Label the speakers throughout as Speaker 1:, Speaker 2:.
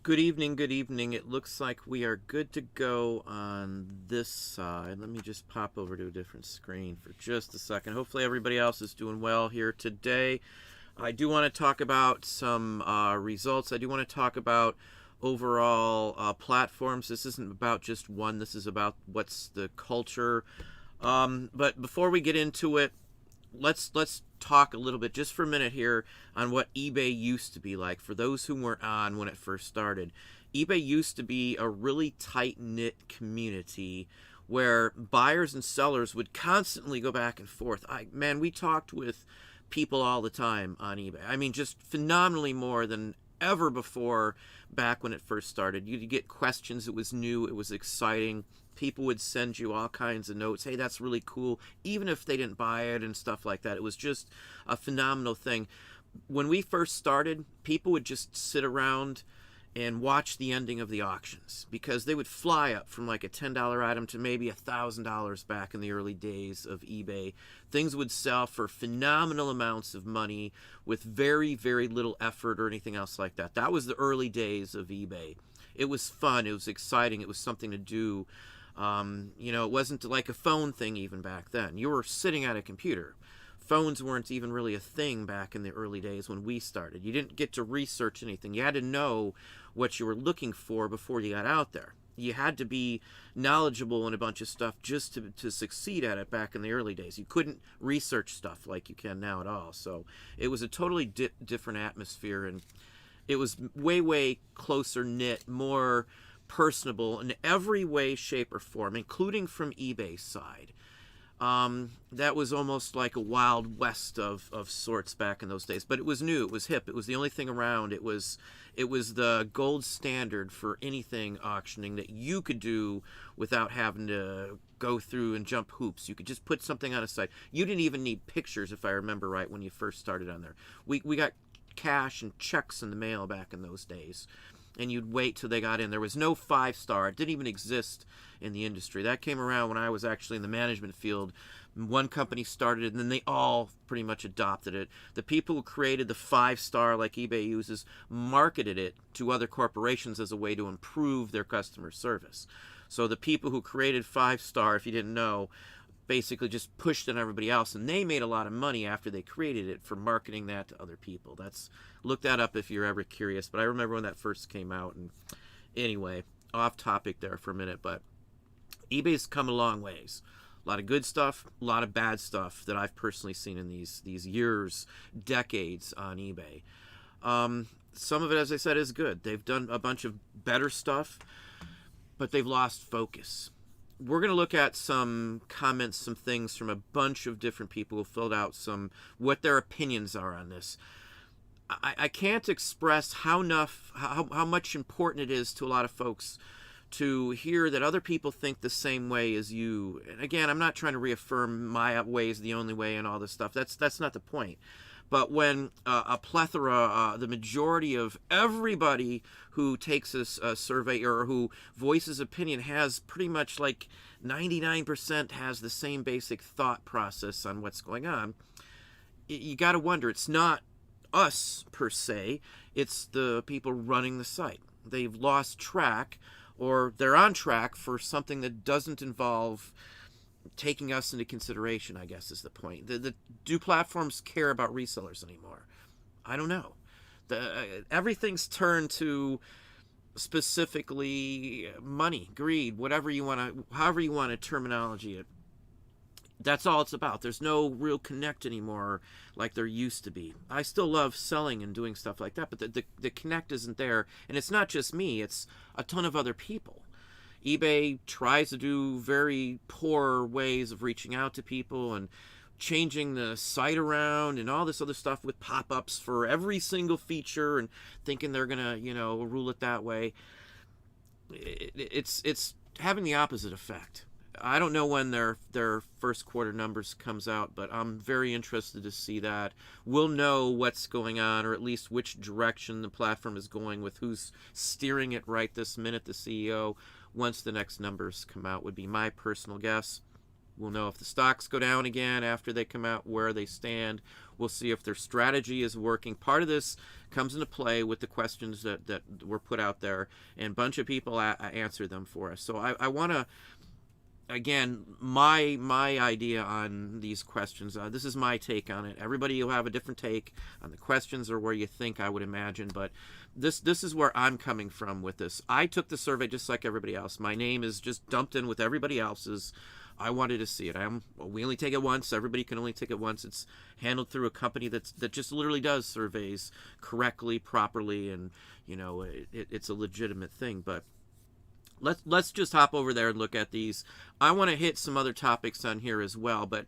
Speaker 1: Good evening, good evening. It looks like we are good to go on this side. Let me just pop over to a different screen for just a second. Hopefully everybody else is doing well here today. I do want to talk about some results. I do want to talk about overall platforms. This isn't about just one. This is about what's the culture. But before we get into it, let's talk a little bit just for a minute here on what eBay used to be like for those who weren't on when it first started. eBay used to be a really tight-knit community where buyers and sellers would constantly go back and forth. Man, we talked with people all the time on eBay. I mean, just phenomenally more than ever before back when it first started. You'd get questions. It was new. It was exciting. People would send you all kinds of notes. Hey, that's really cool. Even if they didn't buy it and stuff like that. It was just a phenomenal thing. When we first started, people would just sit around and watch the ending of the auctions because they would fly up from like a $10 item to maybe $1,000 back in the early days of eBay. Things would sell for phenomenal amounts of money with very, very little effort or anything else like that. That was the early days of eBay. It was fun. It was exciting. It was something to do. It wasn't like a phone thing even back then. You were sitting at a computer. Phones weren't even really a thing back in the early days when we started. You didn't get to research anything. You had to know what you were looking for before you got out there. You had to be knowledgeable in a bunch of stuff just to succeed at it back in the early days. You couldn't research stuff like you can now at all. So it was a totally different atmosphere, and it was way, way closer knit, more personable in every way, shape, or form, including from eBay's side. That was almost like a Wild West of sorts back in those days. But it was new, it was hip, it was the only thing around. It was the gold standard for anything auctioning that you could do without having to go through and jump hoops. You could just put something on a site. You didn't even need pictures, if I remember right, when you first started on there. We got cash and checks in the mail back in those days, and you'd wait till they got in. There was no 5-star. It didn't even exist in the industry. That came around when I was actually in the management field. One company started it, and then they all pretty much adopted it. The people who created the 5-star, like eBay uses, marketed it to other corporations as a way to improve their customer service. So the people who created 5-star, if you didn't know, basically just pushed on everybody else, and they made a lot of money after they created it for marketing that to other people. Look that up if you're ever curious, but I remember when that first came out. And anyway, off topic there for a minute, but eBay's come a long ways. A lot of good stuff, a lot of bad stuff that I've personally seen in these years, decades on eBay. Some of it, as I said, is good. They've done a bunch of better stuff, but they've lost focus. We're going to look at some comments, some things from a bunch of different people who filled out what their opinions are on this. I can't express how much important it is to a lot of folks to hear that other people think the same way as you. And again, I'm not trying to reaffirm my way is the only way and all this stuff. That's not the point. But when a plethora, the majority of everybody who takes a survey or who voices opinion has pretty much like 99% has the same basic thought process on what's going on, you got to wonder, it's not us per se, it's the people running the site. They've lost track, or they're on track for something that doesn't involve taking us into consideration, I guess is the point. Do platforms care about resellers anymore? I don't know. Everything's turned to specifically money, greed, however you want to terminology it. That's all it's about. There's no real connect anymore like there used to be. I still love selling and doing stuff like that, but the connect isn't there. And it's not just me, it's a ton of other people. eBay tries to do very poor ways of reaching out to people and changing the site around and all this other stuff with pop-ups for every single feature and thinking they're gonna, rule it that way. It's having the opposite effect. I don't know when their first quarter numbers comes out, but I'm very interested to see that. We'll know what's going on, or at least which direction the platform is going with who's steering it right this minute, the CEO, once the next numbers come out, would be my personal guess. We'll know if the stocks go down again after they come out, where they stand. We'll see if their strategy is working. Part of this comes into play with the questions that were put out there, and a bunch of people answer them for us. So I want to, again, my idea on these questions, this is my take on it. Everybody will have a different take on the questions or where you think, I would imagine, but this is where I'm coming from with this. I took the survey just like everybody else. My name is just dumped in with everybody else's. I wanted to see it. We only take it once. Everybody can only take it once. It's handled through a company that just literally does surveys correctly, properly, and it's a legitimate thing. But let's just hop over there and look at these. I want to hit some other topics on here as well, but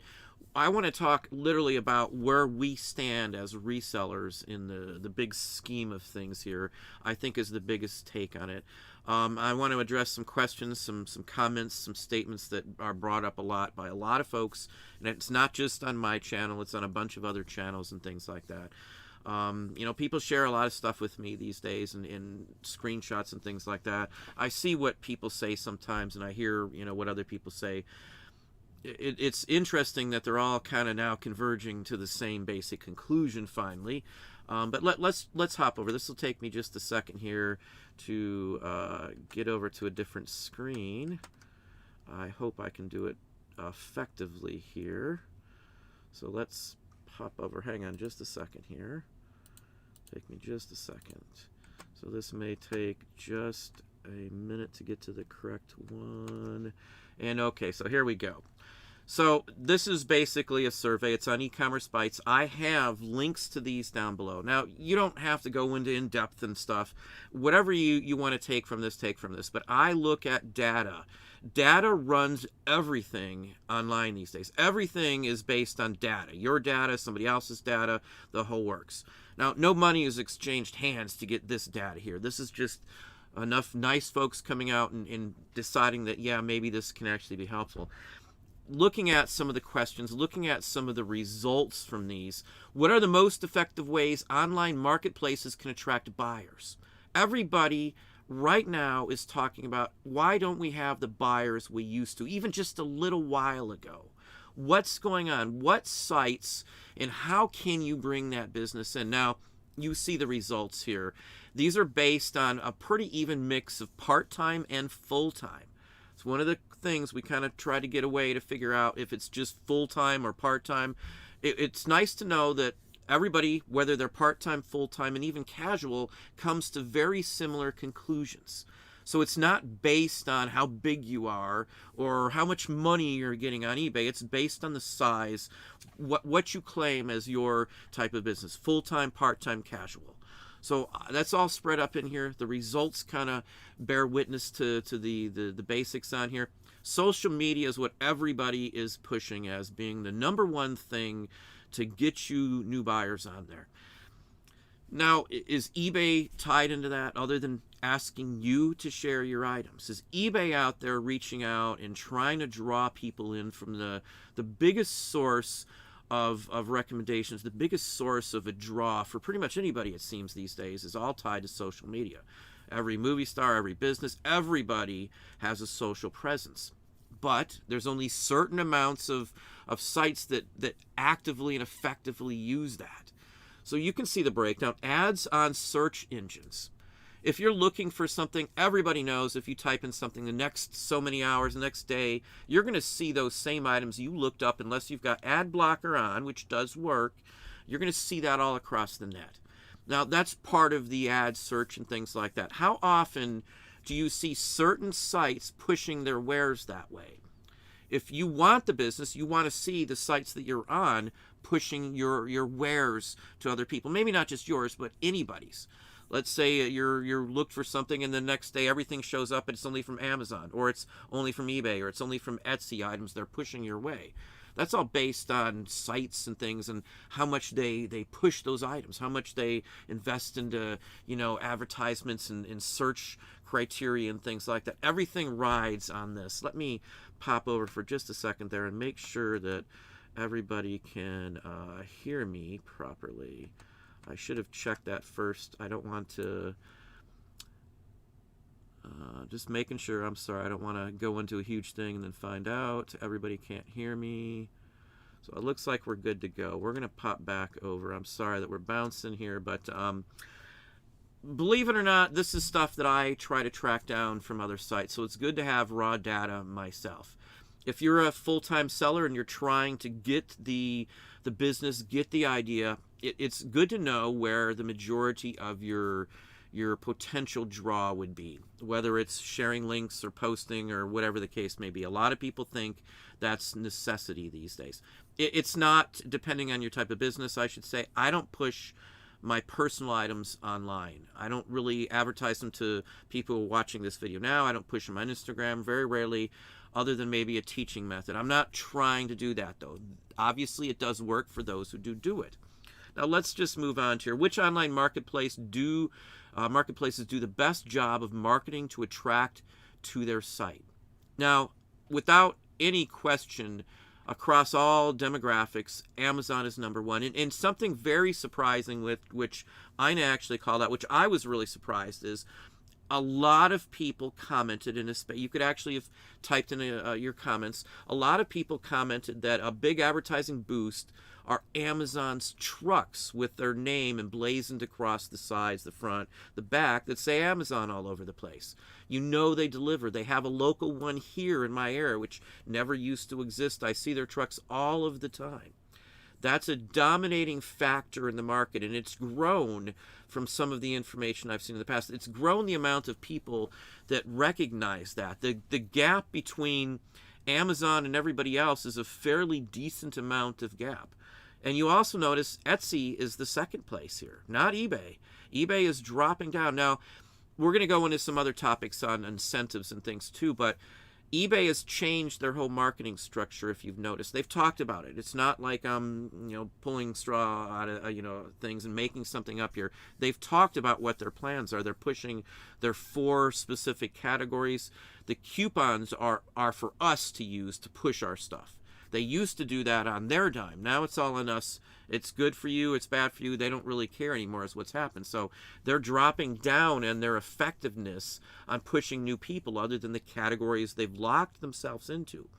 Speaker 1: I want to talk literally about where we stand as resellers in the big scheme of things here. I think is the biggest take on it. I want to address some questions, some comments, some statements that are brought up a lot by a lot of folks, and it's not just on my channel, it's on a bunch of other channels and things like that. People share a lot of stuff with me these days, and screenshots and things like that. I see what people say sometimes, and I hear what other people say. It's interesting that they're all kind of now converging to the same basic conclusion finally. But let's hop over. This will take me just a second here to get over to a different screen. I hope I can do it effectively here. So let's hop over. Hang on just a second here. Take me just a second. So this may take just a minute to get to the correct one. And okay, so here we go. So this is basically a survey. It's on eCommerceBytes. I have links to these down below. Now, you don't have to go into in-depth and stuff. Whatever you want to take from this, take from this. But I look at data. Data runs everything online these days. Everything is based on data. Your data, somebody else's data, the whole works. Now, no money is exchanged hands to get this data here. This is just enough nice folks coming out and deciding that, yeah, maybe this can actually be helpful. Looking at some of the questions, looking at some of the results from these, what are the most effective ways online marketplaces can attract buyers? Everybody right now is talking about, why don't we have the buyers we used to, even just a little while ago? What's going on? What sites, and how can you bring that business in? Now, you see the results here. These are based on a pretty even mix of part-time and full-time. It's one of the things we kind of try to get away to figure out if it's just full-time or part-time. It's nice to know that everybody, whether they're part-time, full-time, and even casual, comes to very similar conclusions. So it's not based on how big you are or how much money you're getting on eBay. It's based on the size, what you claim as your type of business, full-time, part-time, casual. So that's all spread up in here. The results kind of bear witness to the basics on here. Social media is what everybody is pushing as being the number one thing to get you new buyers on there. Now, is eBay tied into that other than asking you to share your items? Is eBay out there reaching out and trying to draw people in from the biggest source of recommendations, the biggest source of a draw for pretty much anybody, it seems these days, is all tied to social media. Every movie star, every business, everybody has a social presence. But there's only certain amounts of sites that actively and effectively use that. So you can see the breakdown. Ads on search engines. If you're looking for something, everybody knows if you type in something the next so many hours, the next day, you're going to see those same items you looked up unless you've got ad blocker on, which does work. You're going to see that all across the net. Now, that's part of the ad search and things like that. How often do you see certain sites pushing their wares that way? If you want the business, you want to see the sites that you're on pushing your wares to other people. Maybe not just yours, but anybody's. Let's say you're looked for something and the next day everything shows up and it's only from Amazon, or it's only from eBay, or it's only from Etsy items they're pushing your way. That's all based on sites and things and how much they push those items, how much they invest into, advertisements and search criteria and things like that. Everything rides on this. Let me pop over for just a second there and make sure that everybody can hear me properly. I should have checked that first. I don't want to Just making sure. I'm sorry, I don't want to go into a huge thing and then find out everybody can't hear me. So it looks like we're good to go. We're going to pop back over. I'm sorry that we're bouncing here, but believe it or not, this is stuff that I try to track down from other sites. So it's good to have raw data myself. If you're a full-time seller and you're trying to get the business, get the idea, it's good to know where the majority of your potential draw would be, whether it's sharing links or posting or whatever the case may be. A lot of people think that's necessity these days. It's not, depending on your type of business, I should say. I don't push my personal items online. I don't really advertise them to people watching this video now. I don't push them on Instagram, very rarely, other than maybe a teaching method. I'm not trying to do that, though. Obviously, it does work for those who do it. Now, let's just move on to here. Which online marketplaces do the best job of marketing to attract to their site? Now, without any question, across all demographics, Amazon is number one. And something very surprising, which Ina actually called out, which I was really surprised, is a lot of people commented in a space. You could actually have typed in your comments. A lot of people commented that a big advertising boost are Amazon's trucks with their name emblazoned across the sides, the front, the back, that say Amazon all over the place. You know they deliver. They have a local one here in my area, which never used to exist. I see their trucks all of the time. That's a dominating factor in the market, and it's grown from some of the information I've seen in the past. It's grown the amount of people that recognize that. The gap between Amazon and everybody else is a fairly decent amount of gap. And you also notice Etsy is the second place here, not eBay. eBay is dropping down. Now, we're going to go into some other topics on incentives and things too, but eBay has changed their whole marketing structure, if you've noticed. They've talked about it. It's not like pulling straw out of things and making something up here. They've talked about what their plans are. They're pushing their 4 specific categories. The coupons are for us to use to push our stuff. They used to do that on their dime. Now it's all on us. It's good for you. It's bad for you. They don't really care anymore is what's happened. So they're dropping down in their effectiveness on pushing new people other than the categories they've locked themselves into.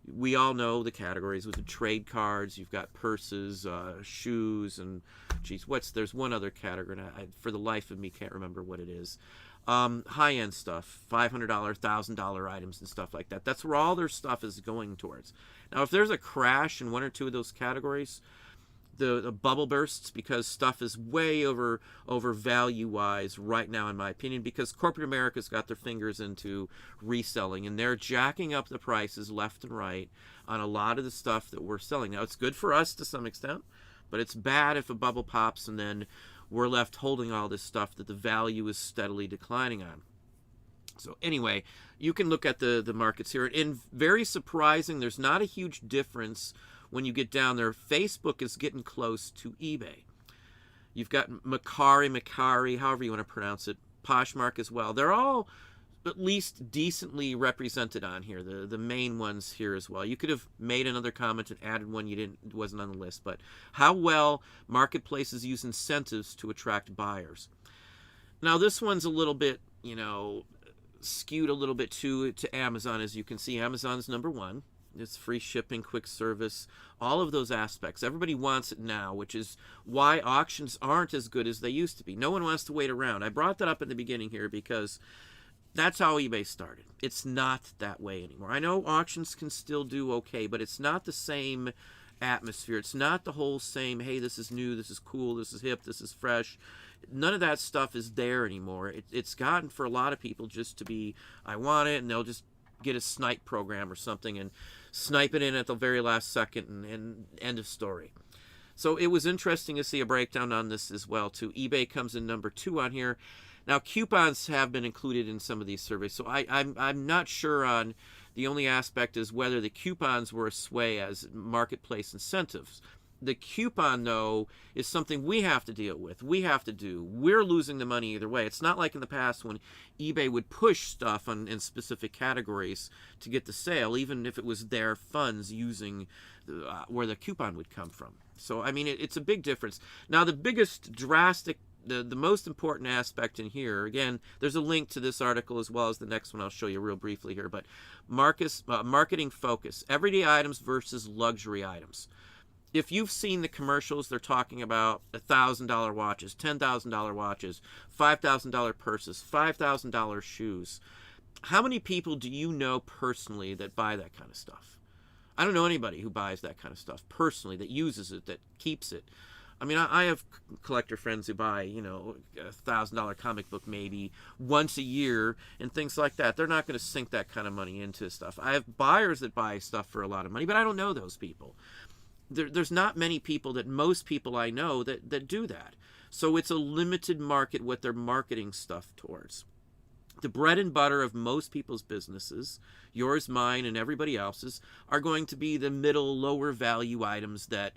Speaker 1: We all know the categories with the trade cards. You've got purses, shoes, and there's one other category. And I, for the life of me, can't remember what it is. High-end stuff, $500, $1,000 items and stuff like that. That's where all their stuff is going towards. Now, if there's a crash in one or two of those categories, the bubble bursts because stuff is way over value-wise right now, in my opinion, because corporate America's got their fingers into reselling, and they're jacking up the prices left and right on a lot of the stuff that we're selling. Now, it's good for us to some extent, but it's bad if a bubble pops and then we're left holding all this stuff that the value is steadily declining on. So anyway, you can look at the markets here. And very surprising, there's not a huge difference when you get down there. Facebook is getting close to eBay. You've got Macari, however you want to pronounce it, Poshmark as well. They're all at least decently represented on here, the main ones here as well. You could have made another comment and added one wasn't on the list, but how well marketplaces use incentives to attract buyers. Now this one's a little bit, skewed a little bit to Amazon. As you can see, Amazon's number one. It's free shipping, quick service, all of those aspects. Everybody wants it now, which is why auctions aren't as good as they used to be. No one wants to wait around. I brought that up in the beginning here because that's how eBay started. It's not that way anymore. I know auctions can still do okay, but it's not the same atmosphere. It's not the whole same, hey, this is new, this is cool, this is hip, this is fresh. None of that stuff is there anymore. It's gotten for a lot of people just to be, I want it, and they'll just get a snipe program or something and snipe it in at the very last second and end of story. So it was interesting to see a breakdown on this as well too. eBay comes in number 2 on here. Now, coupons have been included in some of these surveys, so I'm not sure on, the only aspect is whether the coupons were a sway as marketplace incentives. The coupon, though, is something we have to deal with. We have to do. We're losing the money either way. It's not like in the past when eBay would push stuff in specific categories to get the sale, even if it was their funds using where the coupon would come from. So, I mean, it's a big difference. Now, the biggest drastic the most important aspect in here, again, there's a link to this article as well as the next one I'll show you real briefly here, but marketing focus, everyday items versus luxury items. If you've seen the commercials, they're talking about $1,000 watches, $10,000 watches, $5,000 purses, $5,000 shoes. How many people do you know personally that buy that kind of stuff? I don't know anybody who buys that kind of stuff personally, that uses it, that keeps it. I mean, I have collector friends who buy, you know, $1,000 comic book maybe once a year and things like that. They're not going to sink that kind of money into stuff. I have buyers that buy stuff for a lot of money, but I don't know those people. There's not many people, that most people I know that do that. So it's a limited market what they're marketing stuff towards. The bread and butter of most people's businesses, yours, mine, and everybody else's, are going to be the middle, lower value items that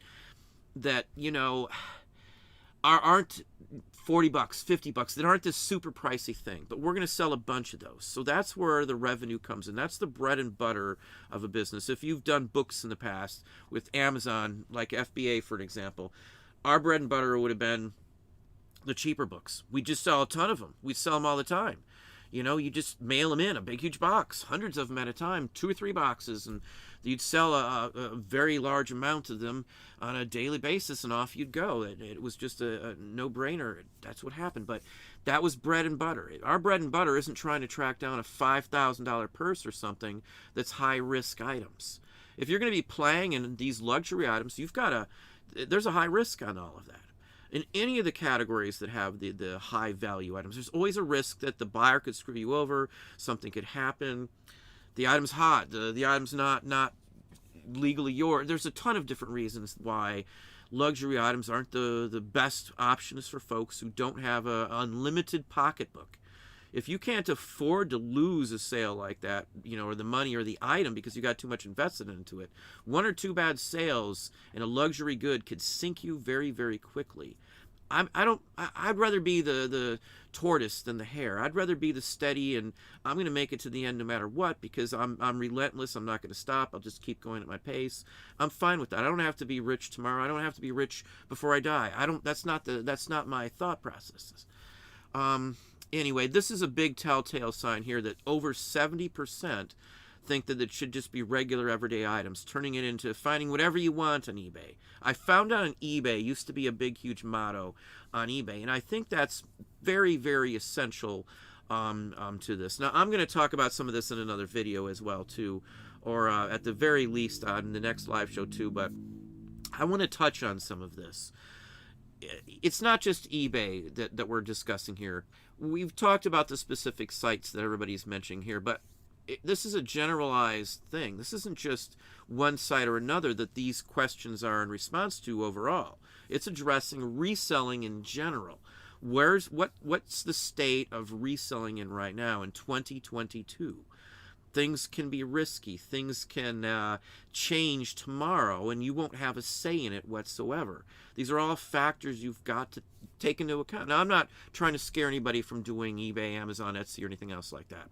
Speaker 1: you know, aren't $40, $50, that aren't this super pricey thing, but we're going to sell a bunch of those. So that's where the revenue comes in. That's the bread and butter of a business. If you've done books in the past with Amazon, like FBA for an example, our bread and butter would have been the cheaper books. We just sell a ton of them. We sell them all the time. You know, you just mail them in, a big, huge box, hundreds of them at a time, 2 or 3 boxes, and you'd sell a very large amount of them on a daily basis, and off you'd go. It was just a no-brainer. That's what happened, but that was bread and butter. Our bread and butter isn't trying to track down a $5,000 purse or something that's high-risk items. If you're going to be playing in these luxury items, there's a high risk on all of that. In any of the categories that have the high value items, there's always a risk that the buyer could screw you over, something could happen, the item's hot, the item's not legally yours. There's a ton of different reasons why luxury items aren't the best options for folks who don't have an unlimited pocketbook. If you can't afford to lose a sale like that, you know, or the money or the item because you got too much invested into it, 1 or 2 bad sales in a luxury good could sink you very, very quickly. I'd rather be the tortoise than the hare. I'd rather be the steady, and I'm going to make it to the end no matter what, because I'm relentless. I'm not going to stop. I'll just keep going at my pace. I'm fine with that. I don't have to be rich tomorrow. I don't have to be rich before I die. That's not my thought processes. Anyway, this is a big telltale sign here that over 70% think that it should just be regular everyday items, turning it into finding whatever you want on eBay. I found out on eBay used to be a big, huge motto on eBay, and I think that's very, very essential to this. Now, I'm going to talk about some of this in another video as well, too, or at the very least on the next live show, too, but I want to touch on some of this. It's not just eBay that we're discussing here. We've talked about the specific sites that everybody's mentioning here, but this is a generalized thing. This isn't just one site or another that these questions are in response to overall. It's addressing reselling in general. What's the state of reselling in right now in 2022? Things can be risky. Things can change tomorrow, and you won't have a say in it whatsoever. These are all factors you've got to take into account. Now, I'm not trying to scare anybody from doing eBay, Amazon, Etsy, or anything else like that.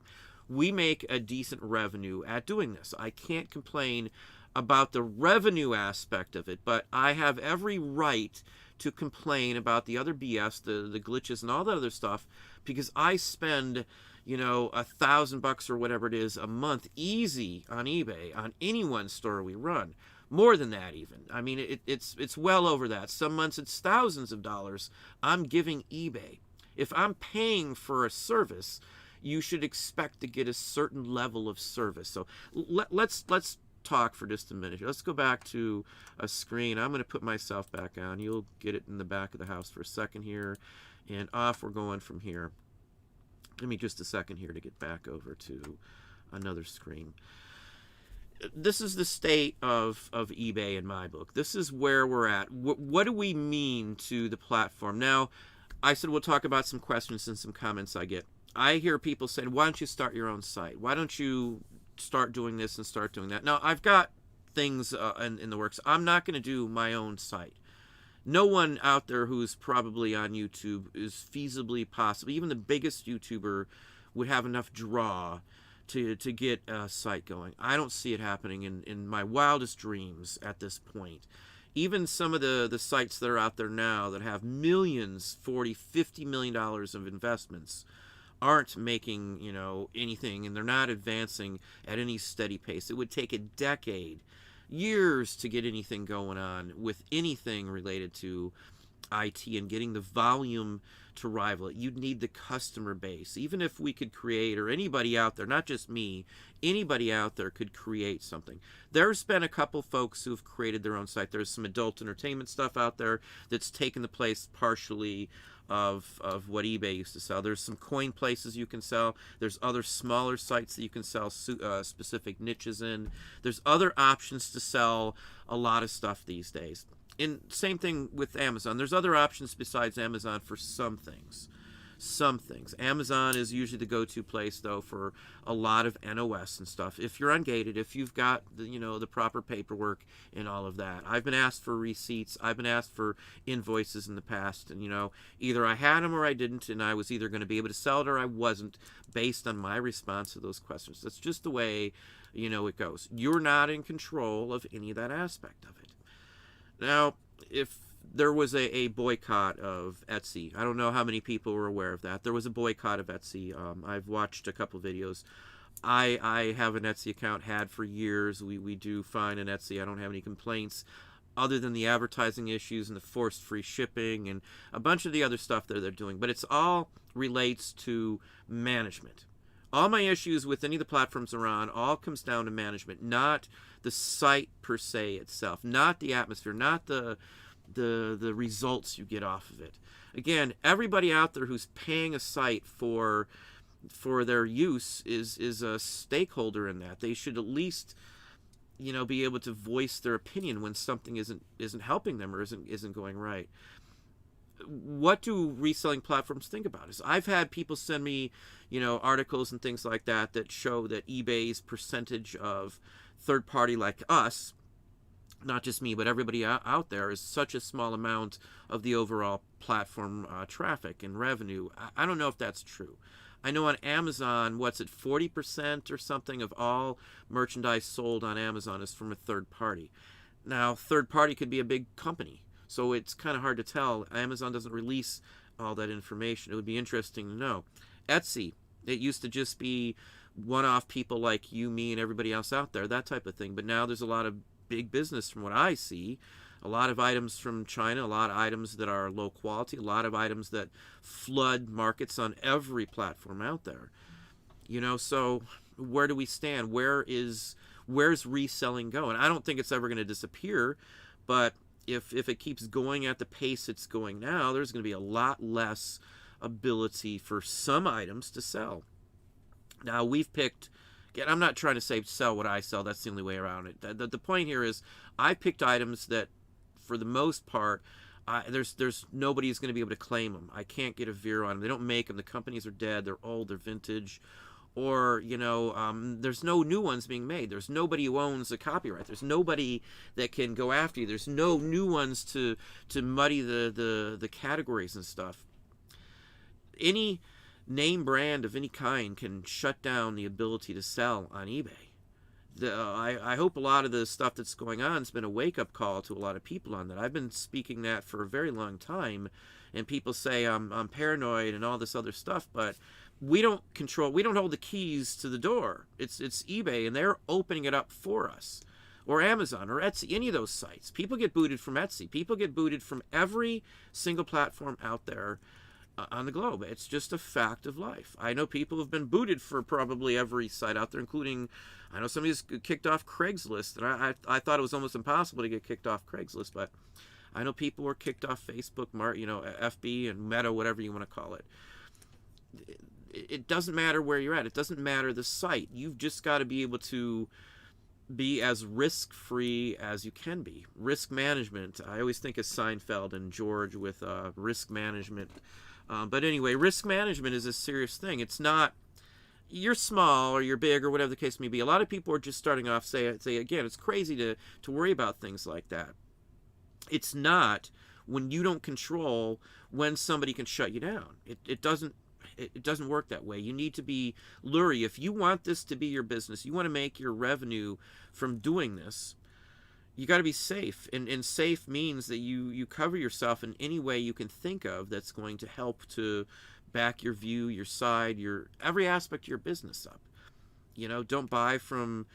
Speaker 1: We make a decent revenue at doing this. I can't complain about the revenue aspect of it, but I have every right to complain about the other BS, the glitches, and all the other stuff, because I spend, you know, $1,000 or whatever it is a month easy on eBay, on any one store we run. More than that even. I mean, it's well over that. Some months it's thousands of dollars I'm giving eBay. If I'm paying for a service, you should expect to get a certain level of service. So let's talk for just a minute. Let's go back to a screen. I'm going to put myself back on. You'll get it in the back of the house for a second here, and off we're going from here. Give me just a second here to get back over to another screen. This is the state of eBay in my book. This is where we're at. What do we mean to the platform? Now, I said we'll talk about some questions and some comments I get. I hear people saying, why don't you start your own site? Why don't you start doing this and start doing that? Now, I've got things in the works. I'm not going to do my own site. No one out there who's probably on YouTube is feasibly possible. Even the biggest YouTuber would have enough draw to get a site going. I don't see it happening in my wildest dreams at this point. Even some of the sites that are out there now that have millions, $40, $50 million of investments aren't making, anything, and they're not advancing at any steady pace. It would take a decade, years to get anything going on with anything related to IT and getting the volume to rival it. You'd need the customer base. Even if we could create, or anybody out there, not just me, anybody out there could create something. There's been a couple folks who've created their own site. There's some adult entertainment stuff out there that's taken the place partially of what eBay used to sell. There's some coin places you can sell. There's other smaller sites that you can sell specific niches in. There's other options to sell a lot of stuff these days. And same thing with Amazon. There's other options besides Amazon for some things. Some things. Amazon is usually the go-to place, though, for a lot of NOS and stuff. If you're ungated, if you've got the proper paperwork and all of that. I've been asked for receipts. I've been asked for invoices in the past, and either I had them or I didn't, and I was either going to be able to sell it or I wasn't, based on my response to those questions. That's just the way it goes. You're not in control of any of that aspect of it. Now, if there was a boycott of Etsy, I don't know how many people were aware of that. There was a boycott of Etsy. I've watched a couple videos. I have an Etsy account, had for years. We do fine on Etsy. I don't have any complaints other than the advertising issues and the forced free shipping and a bunch of the other stuff that they're doing. But it's all relates to management. All my issues with any of the platforms around all comes down to management, not the site per se itself, not the atmosphere, not the results you get off of it. Again, everybody out there who's paying a site for their use is a stakeholder in that. They should at least be able to voice their opinion when something isn't helping them or isn't going right. What do reselling platforms think about it? I've had people send me articles and things like that show that eBay's percentage of third party like us, not just me, but everybody out there, is such a small amount of the overall platform traffic and revenue. I don't know if that's true. I know on Amazon, 40% or something of all merchandise sold on Amazon is from a third party. Now, third party could be a big company, so it's kind of hard to tell. Amazon doesn't release all that information. It would be interesting to know. Etsy, it used to just be one-off people like you, me, and everybody else out there, that type of thing. But now there's a lot of big business from what I see. A lot of items from China, a lot of items that are low quality, a lot of items that flood markets on every platform out there. So where do we stand? Where's reselling going? I don't think it's ever going to disappear, but if it keeps going at the pace it's going now, there's going to be a lot less ability for some items to sell. Now, we've picked, again, I'm not trying to say sell what I sell. That's the only way around it. The point here is I picked items that, for the most part, there's nobody who's going to be able to claim them. I can't get a Vero on them. They don't make them. The companies are dead. They're old. They're vintage. Or, there's no new ones being made. There's nobody who owns the copyright. There's nobody that can go after you. There's no new ones to muddy the categories and stuff. Any name brand of any kind can shut down the ability to sell on eBay. I hope a lot of the stuff that's going on has been a wake-up call to a lot of people on that. I've been speaking that for a very long time, and people say I'm paranoid and all this other stuff, but we don't hold the keys to the door. It's eBay, and they're opening it up for us. Or Amazon, or Etsy, any of those sites. People get booted from Etsy. People get booted from every single platform out there on the globe. It's just a fact of life. I know people have been booted for probably every site out there, including, I know somebody's kicked off Craigslist, and I thought it was almost impossible to get kicked off Craigslist, but I know people were kicked off Facebook, FB, and Meta, whatever you want to call it. It doesn't matter where you're at. It doesn't matter the site. You've just got to be able to be as risk-free as you can be. Risk management. I always think of Seinfeld and George with risk management. But anyway, risk management is a serious thing. It's not you're small or you're big or whatever the case may be. A lot of people are just starting off, say again, it's crazy to worry about things like that. It's not when you don't control when somebody can shut you down. It doesn't work that way. You need to be lurid. If you want this to be your business, you want to make your revenue from doing this, you got to be safe, and safe means that you cover yourself in any way you can think of that's going to help to back your view, your side, your every aspect of your business up. Don't buy from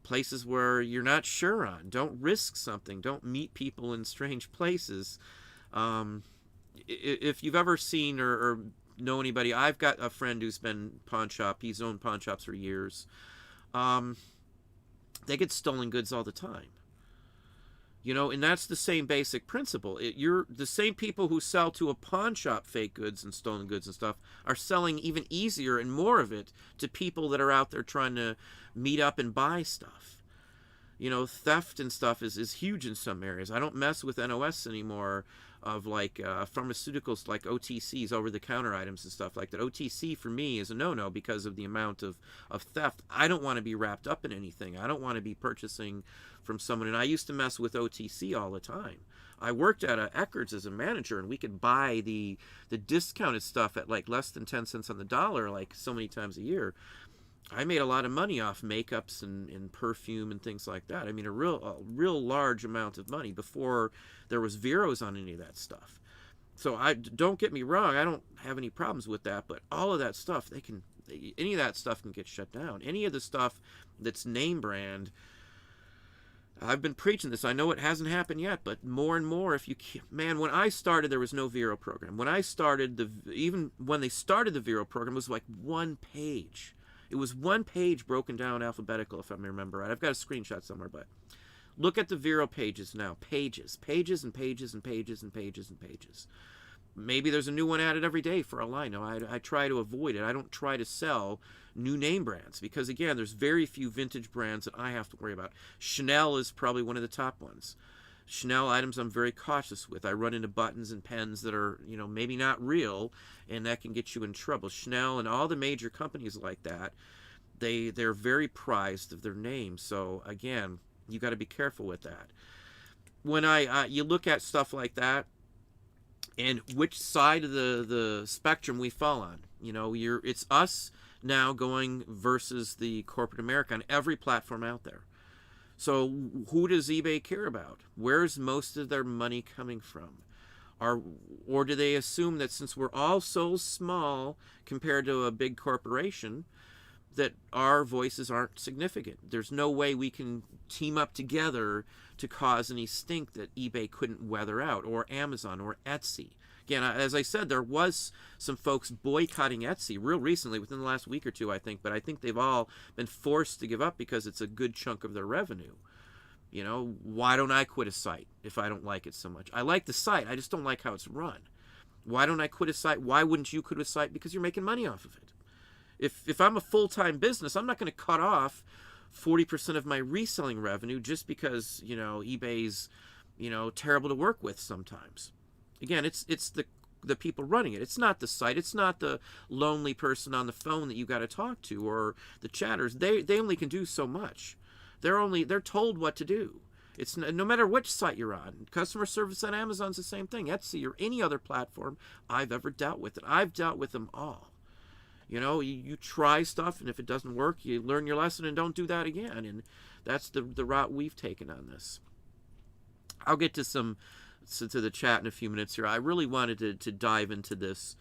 Speaker 1: places where you're not sure on. Don't risk something. Don't meet people in strange places. If you've ever seen or know anybody, I've got a friend who's been pawn shop. He's owned pawn shops for years. They get stolen goods all the time. And that's the same basic principle. You're the same people who sell to a pawn shop fake goods and stolen goods and stuff are selling even easier and more of it to people that are out there trying to meet up and buy stuff. Theft and stuff is huge in some areas. I don't mess with NOS anymore of like pharmaceuticals, like OTCs, over-the-counter items and stuff like that. OTC for me is a no-no because of the amount of theft. I don't want to be wrapped up in anything. I don't want to be purchasing from someone. And I used to mess with OTC all the time. I worked at Eckerd's as a manager, and we could buy the discounted stuff at like less than 10 cents on the dollar like so many times a year. I made a lot of money off makeups and perfume and things like that. I mean, a real large amount of money before there was Veros on any of that stuff. So don't get me wrong, I don't have any problems with that, but all of that stuff, any of that stuff can get shut down. Any of the stuff that's name brand, I've been preaching this. I know it hasn't happened yet, but more and more, when I started, there was no Vero program. When I started, even when they started the Vero program, it was like one page. It was one page broken down alphabetical, if I remember right. I've got a screenshot somewhere, but look at the Vero pages now. Pages and pages and pages and pages and pages. Maybe there's a new one added every day for all I know. I try to avoid it. I don't try to sell new name brands because, again, there's very few vintage brands that I have to worry about. Chanel is probably one of the top ones. Chanel items I'm very cautious with. I run into buttons and pens that are, maybe not real, and that can get you in trouble. Chanel and all the major companies like that, they're very prized of their name. So again, you got to be careful with that. When you look at stuff like that, and which side of the spectrum we fall on, it's us now going versus the corporate America on every platform out there. So who does eBay care about? Where's most of their money coming from? Or do they assume that since we're all so small compared to a big corporation, that our voices aren't significant? There's no way we can team up together to cause any stink that eBay couldn't weather out, or Amazon, or Etsy. Again, as I said, there was some folks boycotting Etsy real recently, within the last week or two, I think, but I think they've all been forced to give up because it's a good chunk of their revenue. Why don't I quit a site if I don't like it so much? I like the site, I just don't like how it's run. Why don't I quit a site? Why wouldn't you quit a site? Because you're making money off of it. If I'm a full-time business, I'm not going to cut off 40% of my reselling revenue just because, eBay's, terrible to work with sometimes. Again, it's the people running it. It's not the site. It's not the lonely person on the phone that you got to talk to, or the chatters. They only can do so much. They're told what to do. It's no matter which site you're on. Customer service on Amazon's the same thing. Etsy or any other platform I've ever dealt with. And I've dealt with them all. You try stuff, and if it doesn't work, you learn your lesson and don't do that again. And that's the route we've taken on this. I'll get to the chat in a few minutes here. I really wanted to dive into this.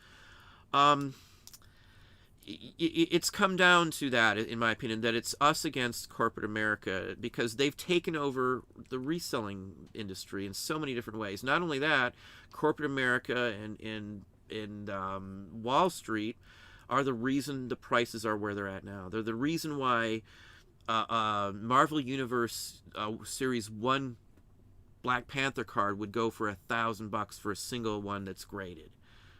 Speaker 1: It's come down to that, in my opinion, that it's us against corporate America, because they've taken over the reselling industry in so many different ways. Not only that, corporate America and Wall Street are the reason the prices are where they're at now. They're the reason why Marvel Universe Series 1 Black Panther card would go for $1,000 for a single one that's graded.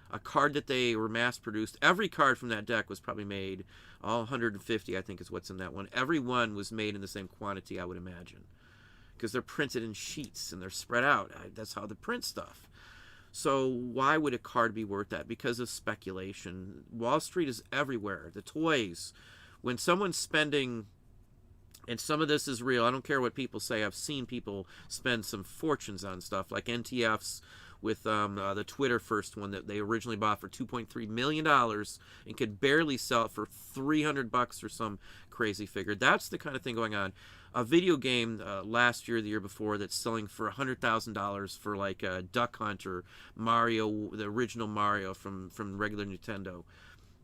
Speaker 1: A card that they were mass-produced. Every card from that deck was probably made, all 150 I think is what's in that one. Every one was made in the same quantity, I would imagine. Because they're printed in sheets and they're spread out. That's how they print stuff. So why would a card be worth that? Because of speculation. Wall Street is everywhere. The toys. When someone's spending, and some of this is real, I don't care what people say, I've seen people spend some fortunes on stuff, like NTFs with the Twitter first one that they originally bought for $2.3 million and could barely sell it for $300 or some crazy figure. That's the kind of thing going on. a video game last year, the year before, that's selling for $100,000 for like a Duck Hunt or Mario, the original Mario from regular Nintendo.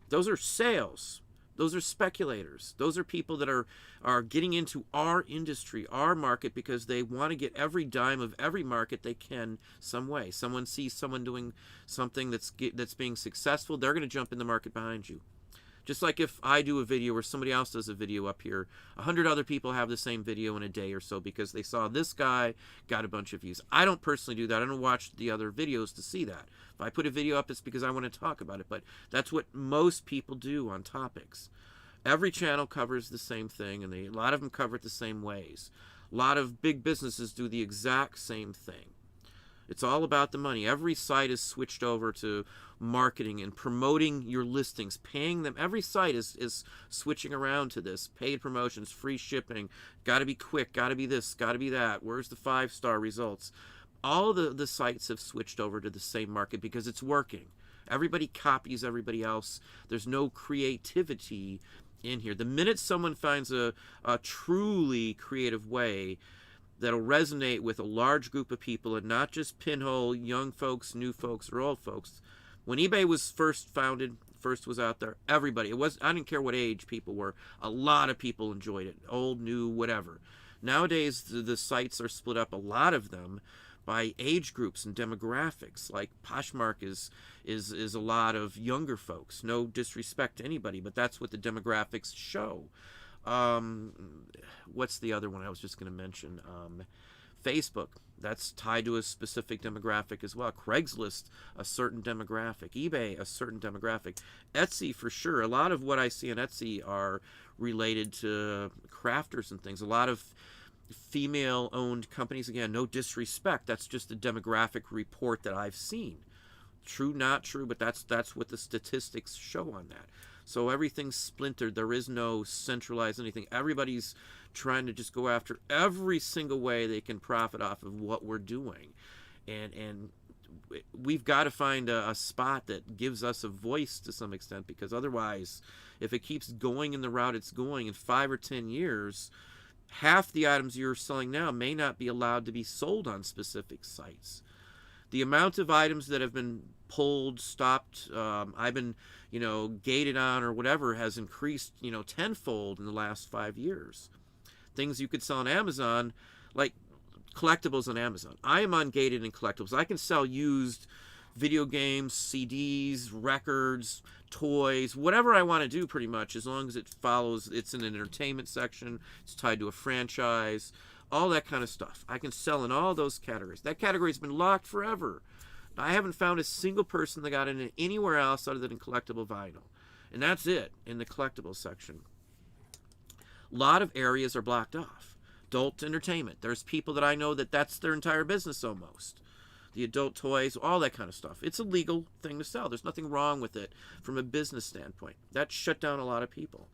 Speaker 1: Those are sales. Those are speculators. Those are people that are getting into our industry, our market, because they want to get every dime of every market they can some way. Someone sees someone doing something that's being successful, they're going to jump in the market behind you. Just like if I do a video or somebody else does a video up here, 100 other people have the same video in a day or so because they saw this guy got a bunch of views. I don't personally do that. I don't watch the other videos to see that. If I put a video up, it's because I want to talk about it. But that's what most people do on topics. Every channel covers the same thing, and a lot of them cover it the same ways. A lot of big businesses do the exact same thing. It's all about the money. Every site is switched over to marketing and promoting your listings, paying them. Every site is switching around to this. Paid promotions, free shipping, got to be quick, got to be this, got to be that. Where's the 5-star results? All the sites have switched over to the same market because it's working. Everybody copies everybody else. There's no creativity in here. The minute someone finds a truly creative way that'll resonate with a large group of people and not just pinhole young folks, new folks, or old folks. When eBay was first founded, first was out there, everybody, I didn't care what age people were, a lot of people enjoyed it, old, new, whatever. Nowadays, the sites are split up, a lot of them, by age groups and demographics. Like Poshmark is a lot of younger folks. No disrespect to anybody, but that's what the demographics show. What's the other one I was just going to mention? Facebook, that's tied to a specific demographic as well. Craigslist, a certain demographic. eBay, a certain demographic. Etsy, for sure. A lot of what I see on Etsy are related to crafters and things. A lot of female-owned companies. Again, no disrespect. That's just a demographic report that I've seen. True, not true, but that's what the statistics show on that. So everything's splintered. There is no centralized anything. Everybody's trying to just go after every single way they can profit off of what we're doing. And we've got to find a spot that gives us a voice to some extent, because otherwise, if it keeps going in the route it's going, in 5 or 10 years, half the items you're selling now may not be allowed to be sold on specific sites. The amount of items that have been pulled, stopped, I've been, gated on or whatever, has increased, tenfold in the last 5 years. Things you could sell on Amazon, like collectibles on Amazon. I am ungated in collectibles. I can sell used video games, CDs, records, toys, whatever I want to do pretty much, as long as it follows, it's in an entertainment section, it's tied to a franchise, all that kind of stuff. I can sell in all those categories. That category's been locked forever. I haven't found a single person that got in it anywhere else other than in collectible vinyl. And that's it in the collectible section. A lot of areas are blocked off. Adult entertainment. There's people that I know that's their entire business almost. The adult toys, all that kind of stuff. It's a legal thing to sell. There's nothing wrong with it from a business standpoint. That shut down a lot of people.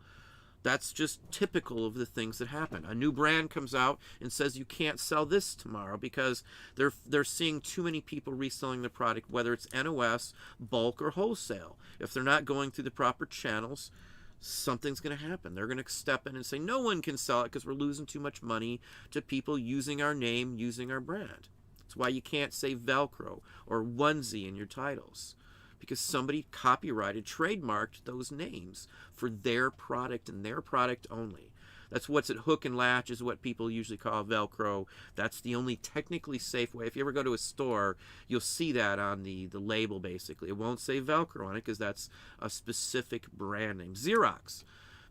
Speaker 1: That's just typical of the things that happen. A new brand comes out and says you can't sell this tomorrow because they're seeing too many people reselling the product, whether it's NOS, bulk, or wholesale. If they're not going through the proper channels, something's going to happen. They're going to step in and say, no one can sell it because we're losing too much money to people using our name, using our brand. That's why you can't say Velcro or onesie in your titles, because somebody copyrighted, trademarked those names for their product and their product only. That's what's at hook and latch, is what people usually call Velcro. That's the only technically safe way. If you ever go to a store, you'll see that on the label, basically. It won't say Velcro on it because that's a specific brand name. Xerox.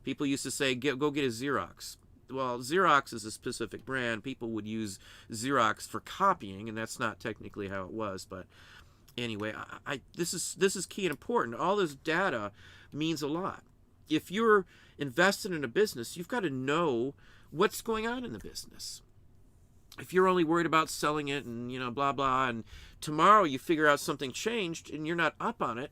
Speaker 1: People used to say, go get a Xerox. Well, Xerox is a specific brand. People would use Xerox for copying, and that's not technically how it was, but anyway, this is key and important. All this data means a lot. If you're invested in a business, you've got to know what's going on in the business. If you're only worried about selling it and blah blah, and tomorrow you figure out something changed and you're not up on it,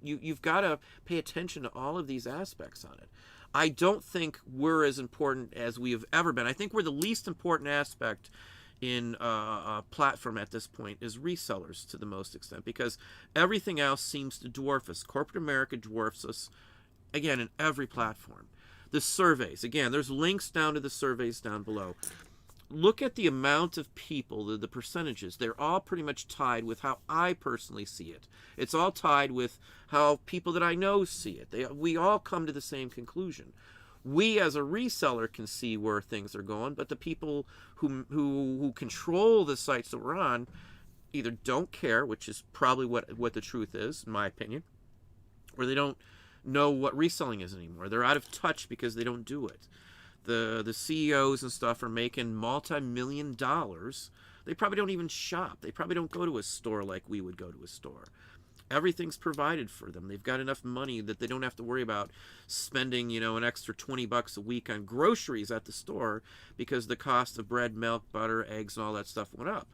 Speaker 1: you've got to pay attention to all of these aspects on it. I don't think we're as important as we have ever been. I think we're the least important aspect in a platform at this point is resellers to the most extent, because everything else seems to dwarf us. Corporate America dwarfs us, again, in every platform. The surveys. Again, there's links down to the surveys down below. Look at the amount of people, the percentages. They're all pretty much tied with how I personally see it. It's all tied with how people that I know see it. We all come to the same conclusion. We as a reseller can see where things are going, but the people who control the sites that we're on either don't care, which is probably what the truth is, in my opinion, or they don't know what reselling is anymore. They're out of touch because they don't do it. The CEOs and stuff are making multi-million dollars. They probably don't even shop. They probably don't go to a store like we would go to a store. Everything's provided for them. They've got enough money that they don't have to worry about spending, an extra $20 a week on groceries at the store because the cost of bread, milk, butter, eggs, and all that stuff went up.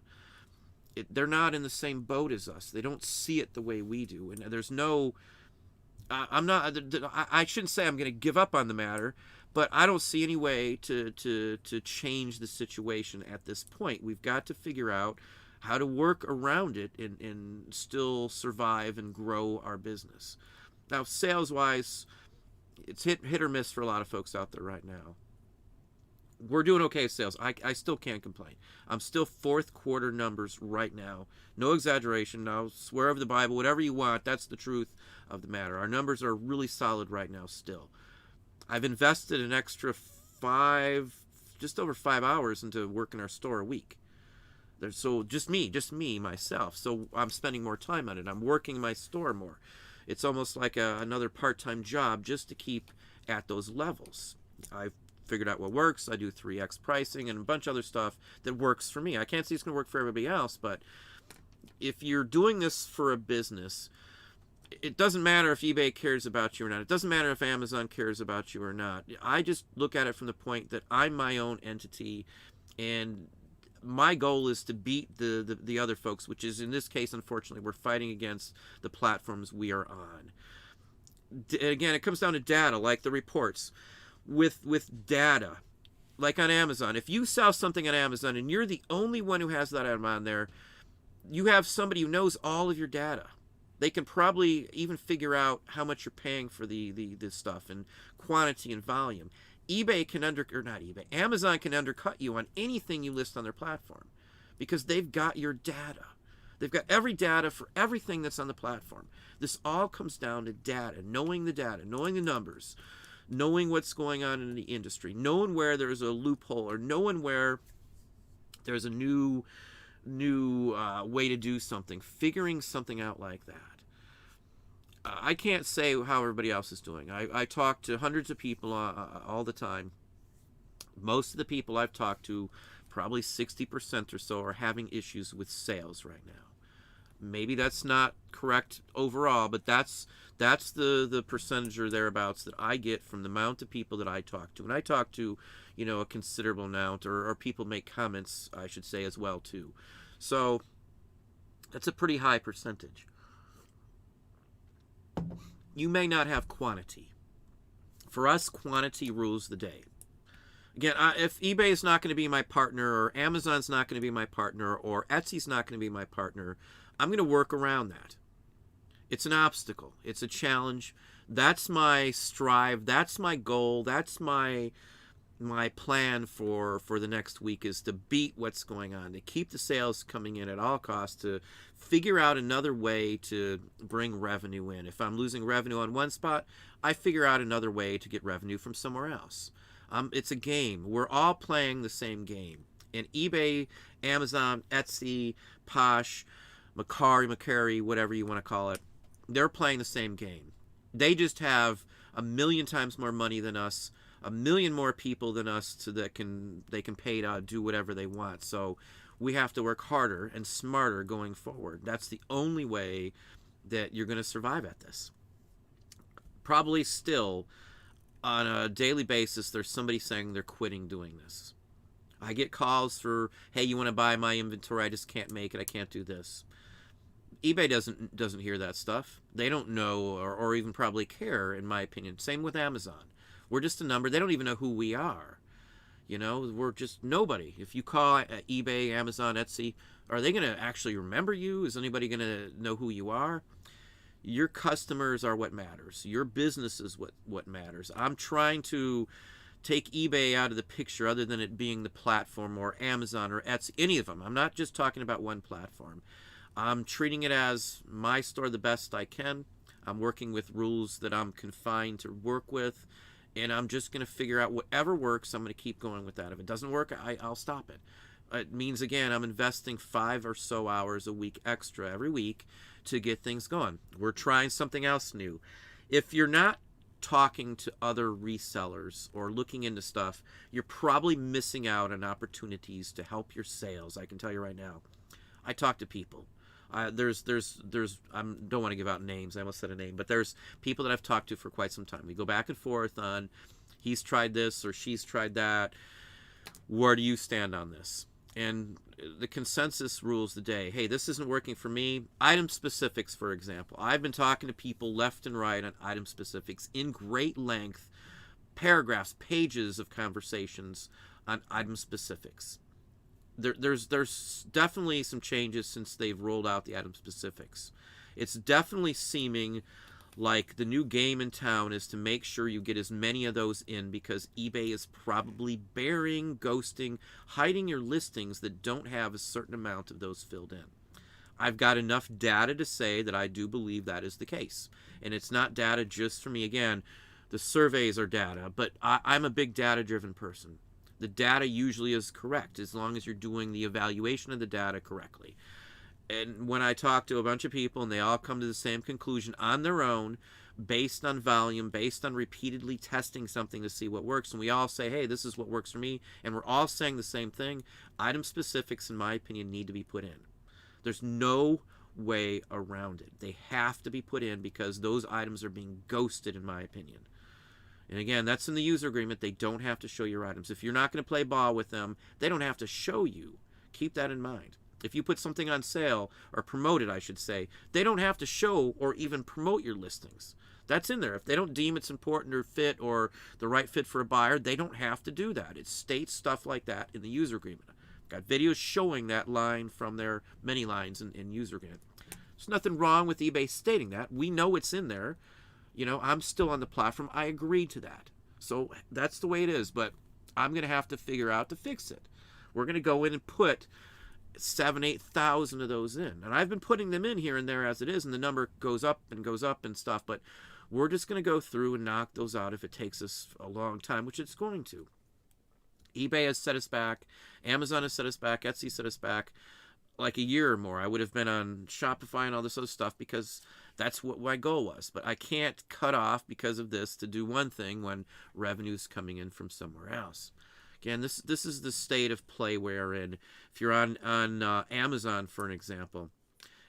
Speaker 1: They're not in the same boat as us. They don't see it the way we do. And there's no... I shouldn't say I'm going to give up on the matter, but I don't see any way to change the situation at this point. We've got to figure out how to work around it and still survive and grow our business. Now, sales-wise, it's hit or miss for a lot of folks out there right now. We're doing okay with sales. I still can't complain. I'm still fourth quarter numbers right now. No exaggeration. Now, swear over the Bible, whatever you want. That's the truth of the matter. Our numbers are really solid right now still. I've invested an extra just over 5 hours into working our store a week. So just me, myself. So I'm spending more time on it. I'm working my store more. It's almost like another part-time job just to keep at those levels. I've figured out what works. I do 3x pricing and a bunch of other stuff that works for me. I can't say it's going to work for everybody else, but if you're doing this for a business, it doesn't matter if eBay cares about you or not. It doesn't matter if Amazon cares about you or not. I just look at it from the point that I'm my own entity, and my goal is to beat the other folks, which is, in this case, unfortunately, we're fighting against the platforms we are on. Again, it comes down to data, like the reports. With data, like on Amazon, if you sell something on Amazon and you're the only one who has that item on there, you have somebody who knows all of your data. They can probably even figure out how much you're paying for this stuff and quantity and volume. Amazon can undercut you on anything you list on their platform because they've got your data. They've got every data for everything that's on the platform. This all comes down to data, knowing the numbers, knowing what's going on in the industry, knowing where there's a loophole or knowing where there's a new way to do something, figuring something out like that. I can't say how everybody else is doing. I talk to hundreds of people all the time. Most of the people I've talked to, probably 60% or so, are having issues with sales right now. Maybe that's not correct overall, but that's the percentage or thereabouts that I get from the amount of people that I talk to. And I talk to, a considerable amount, or people make comments, I should say, as well, too. So that's a pretty high percentage. You may not have quantity. For us, quantity rules the day. Again, if eBay is not going to be my partner, or Amazon's not going to be my partner, or Etsy's not going to be my partner, I'm going to work around that. It's an obstacle. It's a challenge. That's my strive. That's my goal. That's my plan for the next week, is to beat what's going on, to keep the sales coming in at all costs, to figure out another way to bring revenue in. If I'm losing revenue on one spot, I figure out another way to get revenue from somewhere else. It's a game. We're all playing the same game. And eBay, Amazon, Etsy, Posh, Macari, whatever you want to call it, they're playing the same game. They just have 1,000,000 times more money than us, 1,000,000 more people than us, so that they can pay to do whatever they want. So we have to work harder and smarter going forward. That's the only way that you're going to survive at this. Probably still, on a daily basis, there's somebody saying they're quitting doing this. I get calls for, hey, you want to buy my inventory? I just can't make it. I can't do this. eBay doesn't hear that stuff. They don't know or even probably care, in my opinion. Same with Amazon. We're just a number. They don't even know who we are. We're just nobody. If you call eBay, Amazon, Etsy, are they going to actually remember you? Is anybody going to know who you are? Your customers are what matters. Your business is what matters. I'm trying to take eBay out of the picture other than it being the platform, or Amazon or Etsy, any of them. I'm not just talking about one platform. I'm treating it as my store the best I can. I'm working with rules that I'm confined to work with, and I'm just going to figure out whatever works. I'm going to keep going with that. If it doesn't work, I'll stop it. It means, again, I'm investing 5 or so hours a week extra every week to get things going. We're trying something else new. If you're not talking to other resellers or looking into stuff, you're probably missing out on opportunities to help your sales. I can tell you right now. I talk to people. I don't want to give out names. I almost said a name, but there's people that I've talked to for quite some time. We go back and forth on, he's tried this or she's tried that. Where do you stand on this? And the consensus rules the day. Hey, this isn't working for me. Item specifics, for example. I've been talking to people left and right on item specifics in great length, paragraphs, pages of conversations on item specifics. There's definitely some changes since they've rolled out the item specifics. It's definitely seeming like the new game in town is to make sure you get as many of those in, because eBay is probably burying, ghosting, hiding your listings that don't have a certain amount of those filled in. I've got enough data to say that I do believe that is the case. And it's not data just for me. Again, the surveys are data, but I'm a big data-driven person. The data usually is correct as long as you're doing the evaluation of the data correctly. And when I talk to a bunch of people and they all come to the same conclusion on their own, based on volume, based on repeatedly testing something to see what works, and we all say, hey, this is what works for me, and we're all saying the same thing, item specifics, in my opinion, need to be put in. There's no way around it. They have to be put in because those items are being ghosted, in my opinion. And again, that's in the user agreement. They don't have to show your items. If you're not going to play ball with them, they don't have to show you. Keep that in mind. If you put something on sale, or promote it, I should say, they don't have to show or even promote your listings. That's in there. If they don't deem it's important or fit or the right fit for a buyer, they don't have to do that. It states stuff like that in the user agreement. I've got videos showing that line from their many lines in user agreement. There's nothing wrong with eBay stating that. We know it's in there. You know, I'm still on the platform. I agreed to that. So that's the way it is, but I'm going to have to figure out to fix it. We're going to go in and put 7,000-8,000 of those in, and I've been putting them in here and there as it is, and the number goes up and stuff, but we're just going to go through and knock those out if it takes us a long time, which it's going to. eBay has set us back, Amazon has set us back, Etsy set us back like a year or more. I would have been on Shopify and all this other stuff because that's what my goal was, but I can't cut off because of this to do one thing when revenue's coming in from somewhere else. Again, this is the state of play we're in. If you're on Amazon, for an example,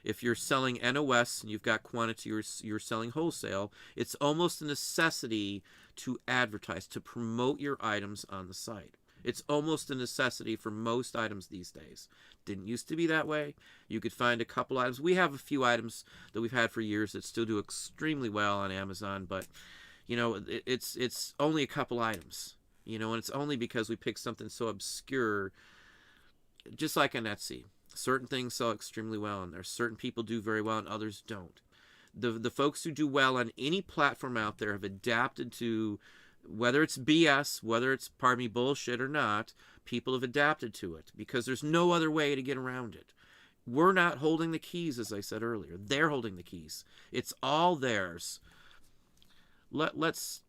Speaker 1: if you're selling NOS and you've got quantity, you're selling wholesale, it's almost a necessity to advertise, to promote your items on the site. It's almost a necessity for most items these days. Didn't used to be that way. You could find a couple items. We have a few items that we've had for years that still do extremely well on Amazon, but you know, it's only a couple items. You know, and it's only because we picked something so obscure, just like on Etsy. Certain things sell extremely well, and there certain people do very well, and others don't. The folks who do well on any platform out there have adapted to, whether it's BS, whether it's, pardon me, bullshit or not, people have adapted to it because there's no other way to get around it. We're not holding the keys, as I said earlier. They're holding the keys. It's all theirs. Let's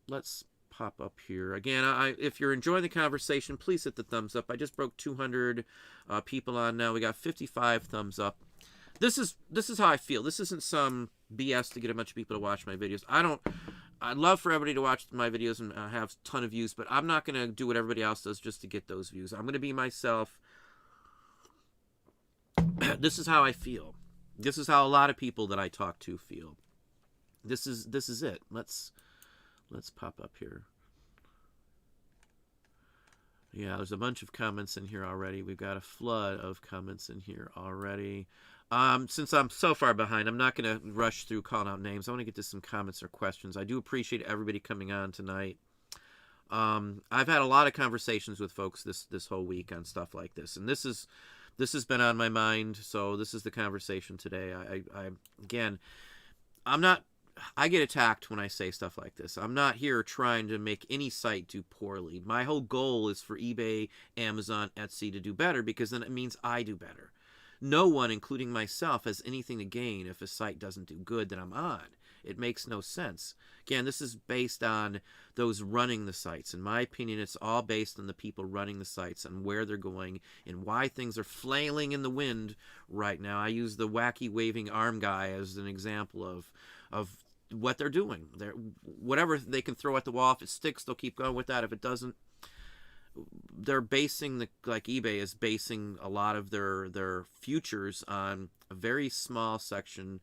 Speaker 1: pop up here again. If you're enjoying the conversation, please hit the thumbs up. I just broke 200 people on now. We got 55 thumbs up. This is how I feel. This isn't some BS to get a bunch of people to watch my videos. I'd love for everybody to watch my videos and have a ton of views, but I'm not going to do what everybody else does just to get those views. I'm going to be myself. This is how I feel. This is how a lot of people that I talk to feel. This is it. Let's pop up here. Yeah, there's a bunch of comments in here already. We've got a flood of comments in here already. Since I'm so far behind, I'm not going to rush through calling out names. I want to get to some comments or questions. I do appreciate everybody coming on tonight. I've had a lot of conversations with folks this whole week on stuff like this, and this has been on my mind. So this is the conversation today. I again, I'm not, I get attacked when I say stuff like this. I'm not here trying to make any site do poorly. My whole goal is for eBay, Amazon, Etsy to do better, because then it means I do better. No one, including myself, has anything to gain if a site doesn't do good that I'm on. It makes no sense. Again, this is based on those running the sites. In my opinion, it's all based on the people running the sites and where they're going and why things are flailing in the wind right now. I use the wacky waving arm guy as an example of what they're doing. Whatever they can throw at the wall, if it sticks, they'll keep going with that. If it doesn't, they're basing like eBay is basing a lot of their futures on a very small section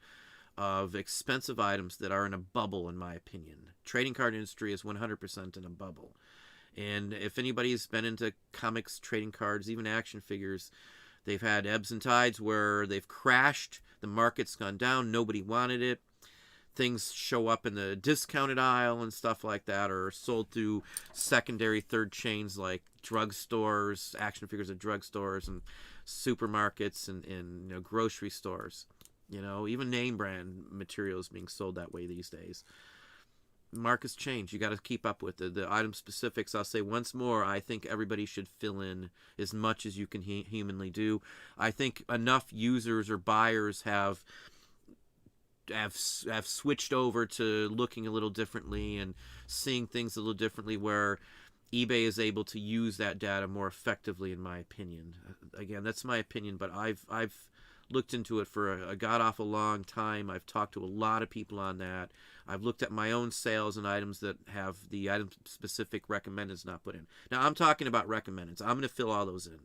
Speaker 1: of expensive items that are in a bubble, in my opinion. Trading card industry is 100% in a bubble. And if anybody's been into comics, trading cards, even action figures, they've had ebbs and tides where they've crashed, the market's gone down, nobody wanted it. Things show up in the discounted aisle and stuff like that, or sold through secondary, third chains like drugstores, action figures at drugstores and supermarkets and grocery stores. Even name brand materials being sold that way these days. Markets change. You got to keep up with the item specifics. I'll say once more, I think everybody should fill in as much as you can humanly do. I think enough users or buyers have switched over to looking a little differently and seeing things a little differently, where eBay is able to use that data more effectively, in my opinion. Again, that's my opinion, but I've looked into it for a god-awful long time. I've talked to a lot of people on that. I've looked at my own sales and items that have the item-specific recommendeds not put in. Now, I'm talking about recommendeds. I'm going to fill all those in.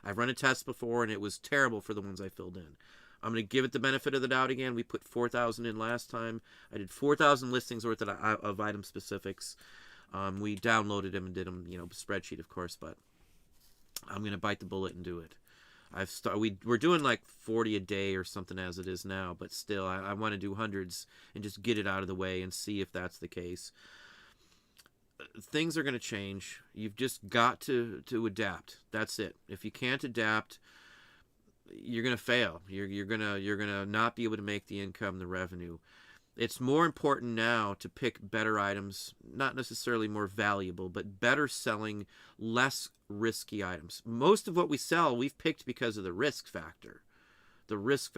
Speaker 1: I've run a test before, and it was terrible for the ones I filled in. I'm going to give it the benefit of the doubt again. We put 4,000 in last time. I did 4,000 listings worth of item specifics. We downloaded them and did them, spreadsheet, of course, but I'm going to bite the bullet and do it. We're doing like 40 a day or something as it is now, but still, I want to do hundreds and just get it out of the way and see if that's the case. Things are going to change. You've just got to adapt. That's it. If you can't adapt, you're going to fail. You're going to not be able to make the income, the revenue. It's more important now to pick better items, not necessarily more valuable, but better selling, less risky items. Most of what we sell, we've picked because of the risk factor.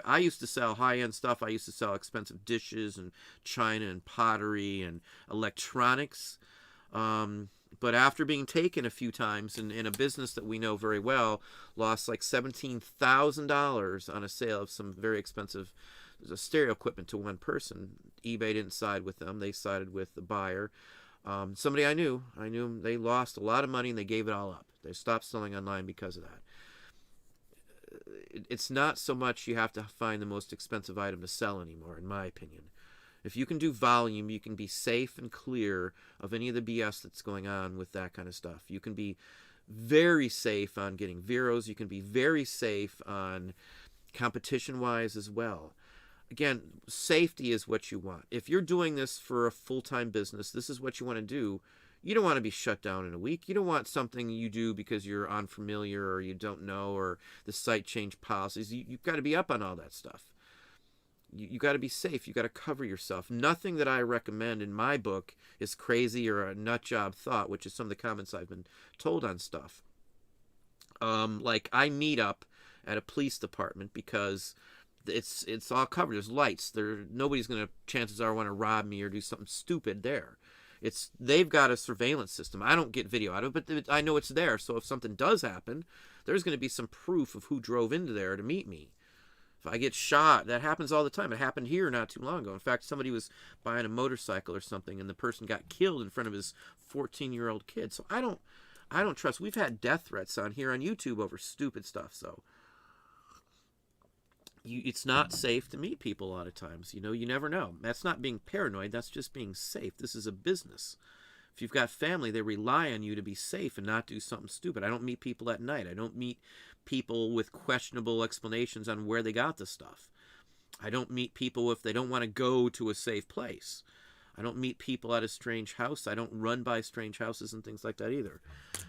Speaker 1: I used to sell high-end stuff. I used to sell expensive dishes and china and pottery and electronics. But after being taken a few times in a business that we know very well, lost like $17,000 on a sale of some very expensive stereo equipment to one person. eBay didn't side with them. They sided with the buyer. Somebody I knew they lost a lot of money and they gave it all up. They stopped selling online because of that. It's not so much you have to find the most expensive item to sell anymore, in my opinion. If you can do volume, you can be safe and clear of any of the BS that's going on with that kind of stuff. You can be very safe on getting Veros. You can be very safe on competition-wise as well. Again, safety is what you want. If you're doing this for a full-time business, this is what you want to do. You don't want to be shut down in a week. You don't want something you do because you're unfamiliar or you don't know or the site changed policies. You've got to be up on all that stuff. You got to be safe. You got to cover yourself. Nothing that I recommend in my book is crazy or a nut job thought, which is some of the comments I've been told on stuff. Like I meet up at a police department because it's all covered. There's lights. Nobody's gonna, chances are, want to rob me or do something stupid there. They've got a surveillance system. I don't get video out of it, but I know it's there. So if something does happen, there's going to be some proof of who drove into there to meet me. If I get shot, that happens all the time. It happened here not too long ago. In fact, somebody was buying a motorcycle or something, and the person got killed in front of his 14-year-old kid. So I don't trust. We've had death threats on here on YouTube over stupid stuff. So it's not safe to meet people a lot of times. You never know. That's not being paranoid. That's just being safe. This is a business. If you've got family, they rely on you to be safe and not do something stupid. I don't meet people at night. I don't meet people with questionable explanations on where they got the stuff. I don't meet people if they don't want to go to a safe place. I don't meet people at a strange house. I don't run by strange houses and things like that either.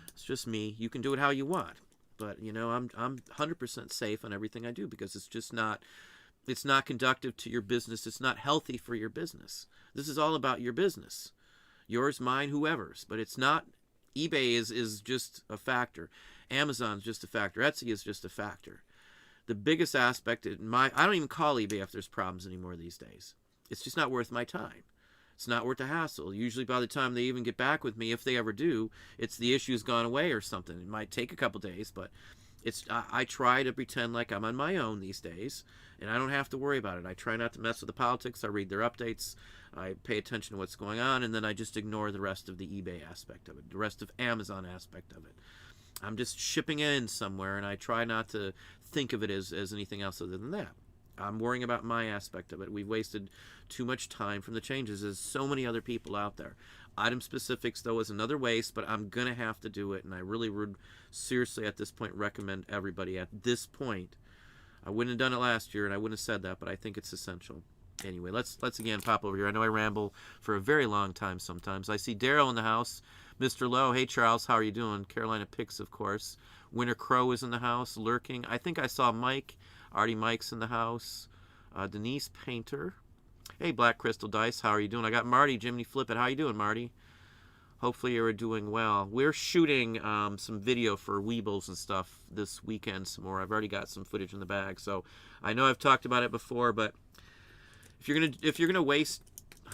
Speaker 1: It's just me. You can do it how you want. But, I'm 100% safe on everything I do because it's just not It's not conductive to your business. It's not healthy for your business. This is all about your business. Yours, mine, whoever's. But it's not. eBay is just a factor. Amazon's just a factor. Etsy is just a factor. The biggest aspect I don't even call eBay if there's problems anymore these days. It's just not worth my time. It's not worth the hassle. Usually by the time they even get back with me, if they ever do, it's the issue's gone away or something. It might take a couple days, but I try to pretend like I'm on my own these days, and I don't have to worry about it. I try not to mess with the politics. I read their updates. I pay attention to what's going on, and then I just ignore the rest of the eBay aspect of it, the rest of Amazon aspect of it. I'm just shipping in somewhere, and I try not to think of it as anything else other than that. I'm worrying about my aspect of it. We've wasted too much time from the changes. There's so many other people out there. Item specifics, though, is another waste, but I'm going to have to do it, and I really would seriously at this point recommend everybody at this point. I wouldn't have done it last year, and I wouldn't have said that, but I think it's essential. Anyway, let's again pop over here. I know I ramble for a very long time sometimes. I see Daryl in the house. Mr. Lowe, hey Charles, how are you doing? Carolina Picks, of course. Winter Crow is in the house, lurking. I think I saw Mike. Artie Mike's in the house. Denise Painter. Hey, Black Crystal Dice, how are you doing? I got Marty, Jiminy Flip It. How you doing, Marty? Hopefully you're doing well. We're shooting some video for Weebles and stuff this weekend some more. I've already got some footage in the bag, so I know I've talked about it before, but if you're gonna waste,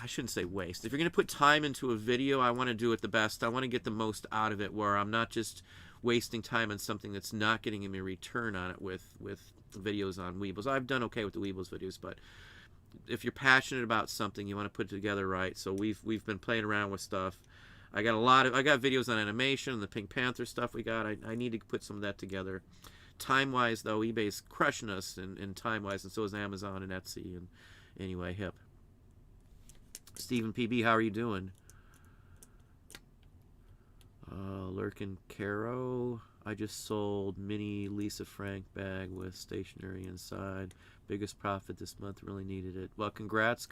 Speaker 1: I shouldn't say waste. If you're gonna put time into a video, I want to do it the best. I want to get the most out of it, where I'm not just wasting time on something that's not getting me a return on it with videos on Weebles. I've done okay with the Weebles videos, but if you're passionate about something, you want to put it together right. So we've been playing around with stuff. I got videos on animation and the Pink Panther stuff we got. I need to put some of that together. Time-wise, though, eBay's crushing us in time-wise, and so is Amazon and Etsy. And anyway, hip. Stephen PB, how are you doing? Lurkin Caro. I just sold mini Lisa Frank bag with stationery inside. Biggest profit this month. Really needed it. Well, congrats.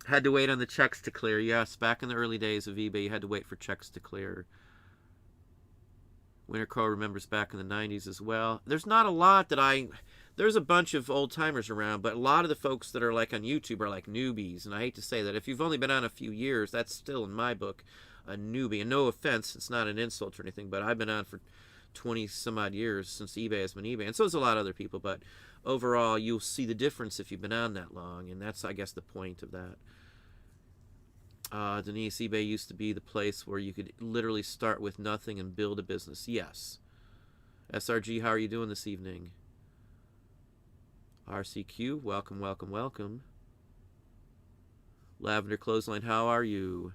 Speaker 1: Had to wait on the checks to clear. Yes, back in the early days of eBay, you had to wait for checks to clear. Winter Crow remembers back in the 90s as well. There's not a lot that there's a bunch of old timers around, but a lot of the folks that are like on YouTube are like newbies. And I hate to say that. If you've only been on a few years, that's still, in my book, a newbie. And no offense, it's not an insult or anything, but I've been on for 20 some odd years since eBay has been eBay. And so has a lot of other people. But overall, you'll see the difference if you've been on that long. And that's, I guess, the point of that. Denise, eBay used to be the place where you could literally start with nothing and build a business. Yes. SRG, how are you doing this evening? RCQ, welcome. Lavender Clothesline, how are you?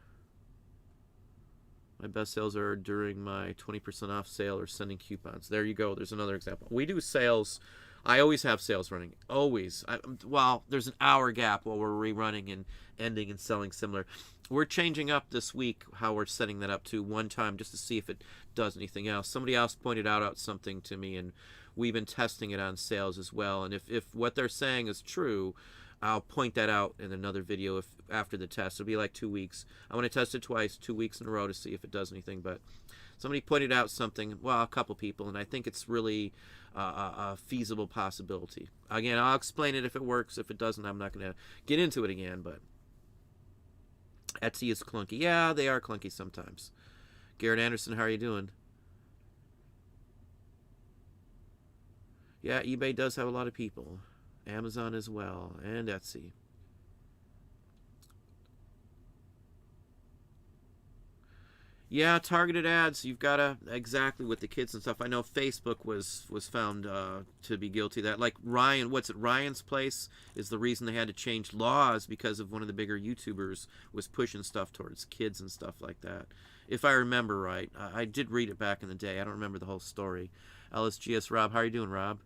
Speaker 1: My best sales are during my 20% off sale or sending coupons. There you go. There's another example. We do sales. I always have sales running. Always. Well, there's an hour gap while we're rerunning and ending and selling similar. We're changing up this week how we're setting that up to one time just to see if it does anything else. Somebody else pointed out something to me, and we've been testing it on sales as well. And if what they're saying is true, I'll point that out in another video after the test. It'll be like 2 weeks. I want to test it twice, 2 weeks in a row to see if it does anything. But somebody pointed out something, well, a couple people, and I think it's really a feasible possibility. Again, I'll explain it if it works. If it doesn't, I'm not going to get into it again. But Etsy is clunky. Yeah, they are clunky sometimes. Garrett Anderson, how are you doing? Yeah, eBay does have a lot of people. Amazon as well, and Etsy. Yeah, targeted ads, you've got to, exactly with the kids and stuff. I know Facebook was found to be guilty of that. Like Ryan's Place is the reason they had to change laws because of one of the bigger YouTubers was pushing stuff towards kids and stuff like that. If I remember right. I did read it back in the day. I don't remember the whole story. LSGS Rob, how are you doing, Rob?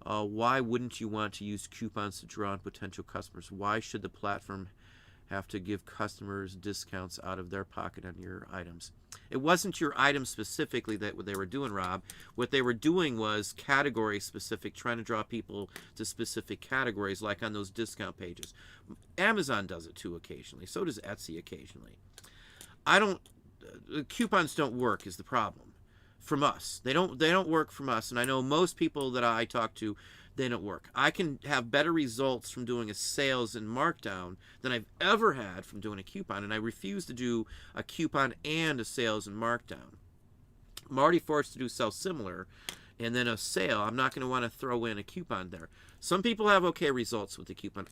Speaker 1: Why wouldn't you want to use coupons to draw on potential customers? Why should the platform have to give customers discounts out of their pocket on your items? It wasn't your item specifically that what they were doing, Rob. What they were doing was category specific, trying to draw people to specific categories, like on those discount pages. Amazon does it too occasionally. So does Etsy occasionally. I don't coupons don't work is the problem from us. They don't work from us, and I know most people that I talk to, they don't work. I can have better results from doing a sales and markdown than I've ever had from doing a coupon, and I refuse to do a coupon and a sales and markdown. I'm already forced to do sell similar and then a sale. I'm not going to want to throw in a coupon there. Some people have okay results with the coupon.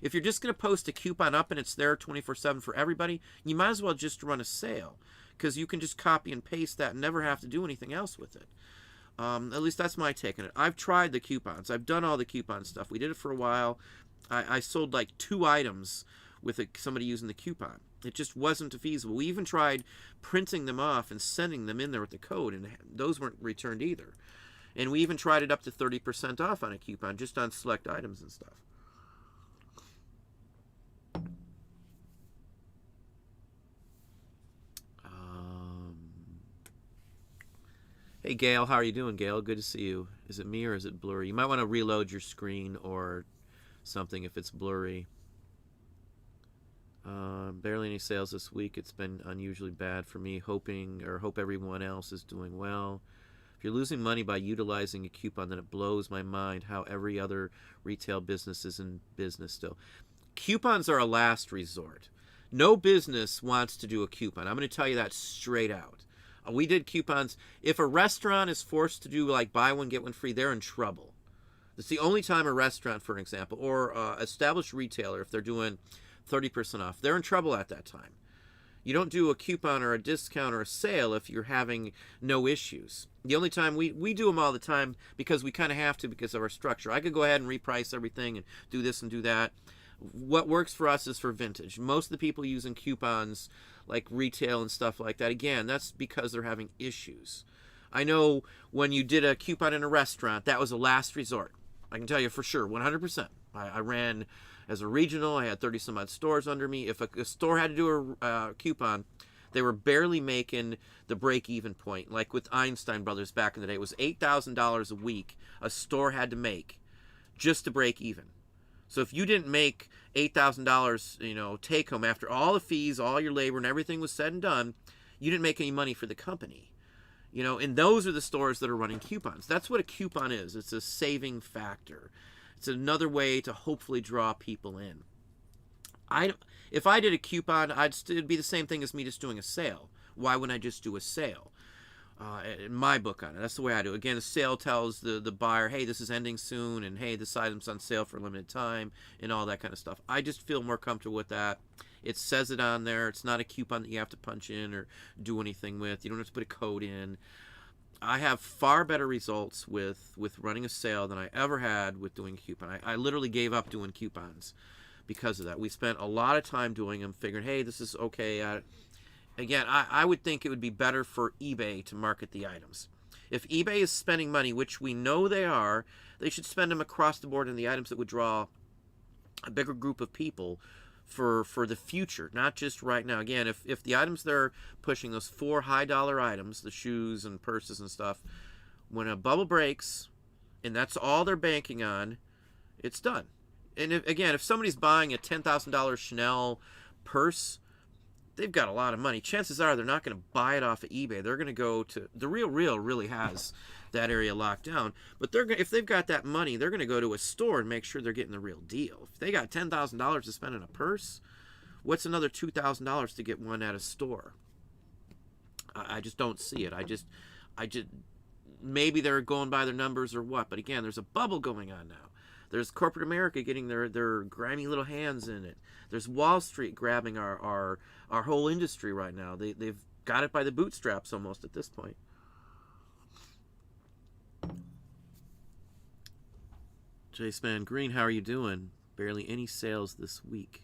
Speaker 1: If you're just going to post a coupon up and it's there 24/7 for everybody, you might as well just run a sale, because you can just copy and paste that and never have to do anything else with it. At least that's my take on it. I've tried the coupons. I've done all the coupon stuff. We did it for a while. I sold like 2 items with somebody using the coupon. It just wasn't feasible. We even tried printing them off and sending them in there with the code, and those weren't returned either. And we even tried it up to 30% off on a coupon, just on select items and stuff. Hey, Gail, how are you doing, Gail? Good to see you. Is it me or is it blurry? You might want to reload your screen or something if it's blurry. Barely any sales this week. It's been unusually bad for me. Hope everyone else is doing well. If you're losing money by utilizing a coupon, then it blows my mind how every other retail business is in business still. Coupons are a last resort. No business wants to do a coupon. I'm going to tell you that straight out. We did coupons. If a restaurant is forced to do like buy one, get one free, they're in trouble. It's the only time a restaurant, for example, or established retailer, if they're doing 30% off, they're in trouble at that time. You don't do a coupon or a discount or a sale if you're having no issues. The only time we do them all the time because we kind of have to because of our structure. I could go ahead and reprice everything and do this and do that. What works for us is for vintage. Most of the people using coupons like retail and stuff like that, again, that's because they're having issues. I know when you did a coupon in a restaurant, that was a last resort. I can tell you for sure, 100%. I ran as a regional. I had 30 some odd stores under me. If a store had to do a coupon, they were barely making the break-even point. Like with Einstein Brothers back in the day, it was $8,000 a week a store had to make just to break even. So if you didn't make $8,000, take home after all the fees, all your labor, and everything was said and done, you didn't make any money for the company. And those are the stores that are running coupons. That's what a coupon is. It's a saving factor. It's another way to hopefully draw people in. If I did a coupon, it'd be the same thing as me just doing a sale. Why wouldn't I just do a sale? In my book on it, that's the way I do it. Again, a sale tells the buyer, hey, this is ending soon, and hey, this item's on sale for a limited time, and all that kind of stuff. I just feel more comfortable with that. It says it on there. It's not a coupon that you have to punch in or do anything with. You don't have to put a code in. I have far better results with running a sale than I ever had with doing a coupon. I literally gave up doing coupons because of that. We spent a lot of time doing them, figuring, hey, this is okay. Again, I would think it would be better for eBay to market the items. If eBay is spending money, which we know they are, they should spend them across the board in the items that would draw a bigger group of people for the future, not just right now. Again, if the items they're pushing, those 4 high-dollar items, the shoes and purses and stuff, when a bubble breaks and that's all they're banking on, it's done. And if somebody's buying a $10,000 Chanel purse, they've got a lot of money. Chances are they're not going to buy it off of eBay. They're going to go to the Real really has that area locked down. But if they've got that money, they're going to go to a store and make sure they're getting the real deal. If they got $10,000 to spend in a purse, what's another $2,000 to get one at a store? I just don't see it. I just maybe they're going by their numbers or what. But again, there's a bubble going on now. There's corporate America getting their grimy little hands in it. There's Wall Street grabbing our whole industry right now. They've got it by the bootstraps almost at this point. J-Span Green, how are you doing? Barely any sales this week.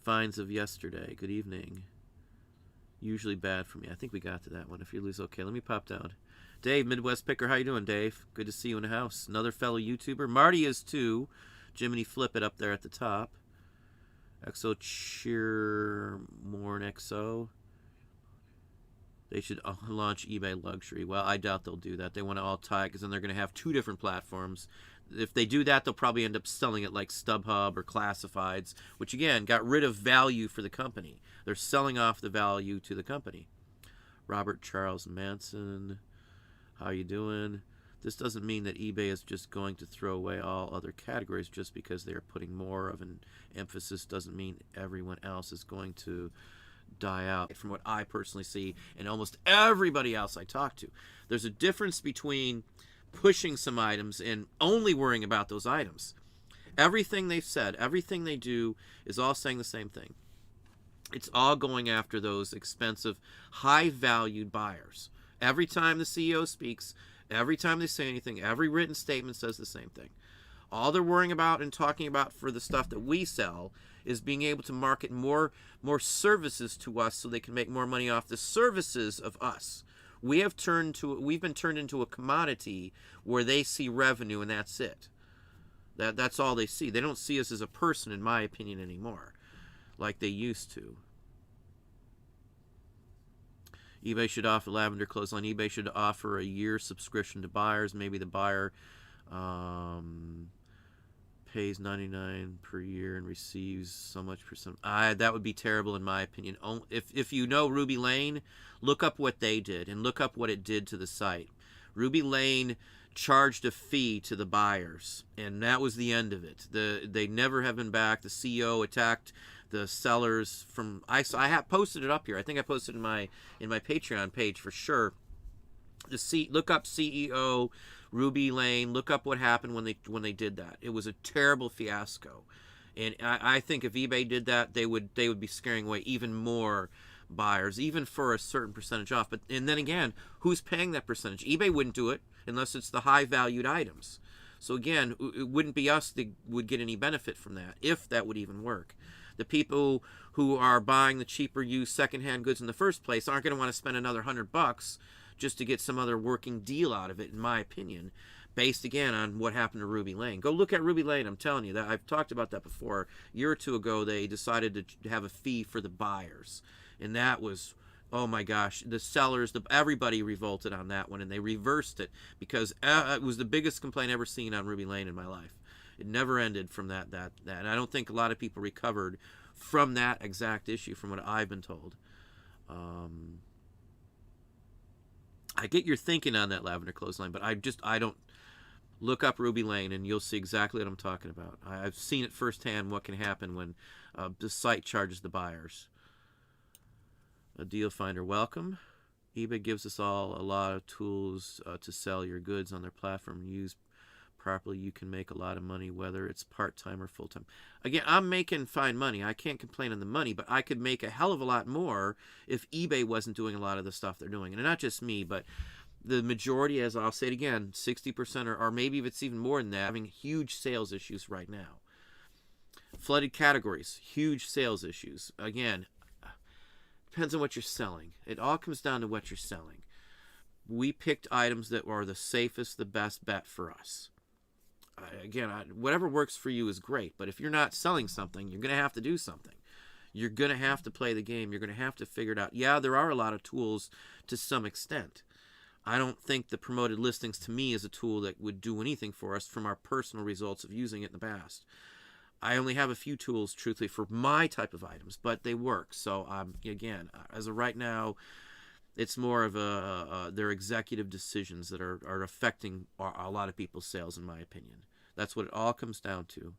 Speaker 1: Finds of yesterday. Good evening. Usually bad for me. I think we got to that one. If you lose, okay. Let me pop down. Dave, Midwest Picker, how you doing, Dave? Good to see you in the house. Another fellow YouTuber. Marty is too. Jiminy Flip It up there at the top. XO Cheer Morn XO. They should launch eBay Luxury. Well, I doubt they'll do that. They want to all tie it because then they're going to have 2 different platforms. If they do that, they'll probably end up selling it like StubHub or Classifieds, which again got rid of value for the company. They're selling off the value to the company. Robert Charles Manson, how you doing? This doesn't mean that eBay is just going to throw away all other categories just because they are putting more of an emphasis. Doesn't mean everyone else is going to die out. From what I personally see and almost everybody else I talk to, there's a difference between pushing some items and only worrying about those items. Everything they've said, everything they do is all saying the same thing. It's all going after those expensive, high-valued buyers. Every time the CEO speaks, every time they say anything, every written statement says the same thing. All they're worrying about and talking about for the stuff that we sell is being able to market more services to us so they can make more money off the services of us. We've been turned into a commodity where they see revenue and that's it. That's all they see. They don't see us as a person, in my opinion, anymore, like they used to. eBay should offer Lavender Clothesline. eBay should offer a year subscription to buyers. Maybe the buyer pays $99 per year and receives so much percent. That would be terrible in my opinion. If you know Ruby Lane, look up what they did and look up what it did to the site. Ruby Lane charged a fee to the buyers, and that was the end of it. They never have been back. The CEO attacked the sellers from. I have posted it up here. I think I posted it in my Patreon page for sure. Look up CEO Ruby Lane. Look up what happened when they did that. It was a terrible fiasco, and I think if eBay did that, they would be scaring away even more buyers, even for a certain percentage off. And then again, who's paying that percentage? eBay wouldn't do it unless it's the high valued items. So again, it wouldn't be us that would get any benefit from that, if that would even work. The people who are buying the cheaper used secondhand goods in the first place aren't going to want to spend another $100 just to get some other working deal out of it, in my opinion, based again on what happened to Ruby Lane. Go look at Ruby Lane. I'm telling you that. I've talked about that before. A year or two ago, they decided to have a fee for the buyers, and that was, oh my gosh, the sellers, everybody revolted on that one, and they reversed it because it was the biggest complaint ever seen on Ruby Lane in my life. It never ended from that. And I don't think a lot of people recovered from that exact issue, from what I've been told. I get your thinking on that Lavender Clothesline, but I don't. Look up Ruby Lane and you'll see exactly what I'm talking about. I've seen it firsthand what can happen when the site charges the buyers. A deal finder, welcome. eBay gives us all a lot of tools to sell your goods on their platform. Used properly, you can make a lot of money, whether it's part-time or full-time. Again, I'm making fine money. I can't complain on the money, but I could make a hell of a lot more if eBay wasn't doing a lot of the stuff they're doing. And not just me, but the majority, as I'll say it again, 60% or maybe if it's even more than that, having huge sales issues right now. Flooded categories, huge sales issues. Again, depends on what you're selling. It all comes down to what you're selling. We picked items that are the safest, the best bet for us. Again, whatever works for you is great, but if you're not selling something, you're going to have to do something. You're going to have to play the game. You're going to have to figure it out. Yeah, there are a lot of tools to some extent. I don't think the promoted listings to me is a tool that would do anything for us from our personal results of using it in the past. I only have a few tools, truthfully, for my type of items, but they work. So, again, as of right now, it's more of their executive decisions that are affecting a lot of people's sales, in my opinion. That's what it all comes down to.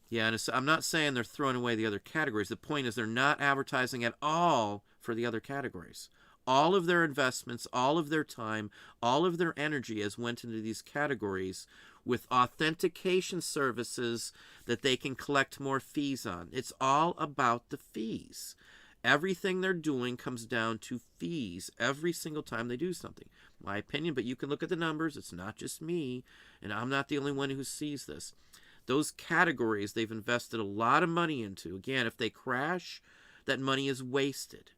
Speaker 1: Yeah, and I'm not saying they're throwing away the other categories. The point is they're not advertising at all for the other categories. All of their investments, all of their time, all of their energy has went into these categories with authentication services that they can collect more fees on. It's all about the fees. Everything they're doing comes down to fees every single time they do something. My opinion, but you can look at the numbers. It's not just me, and I'm not the only one who sees this. Those categories they've invested a lot of money into. Again, if they crash, that money is wasted.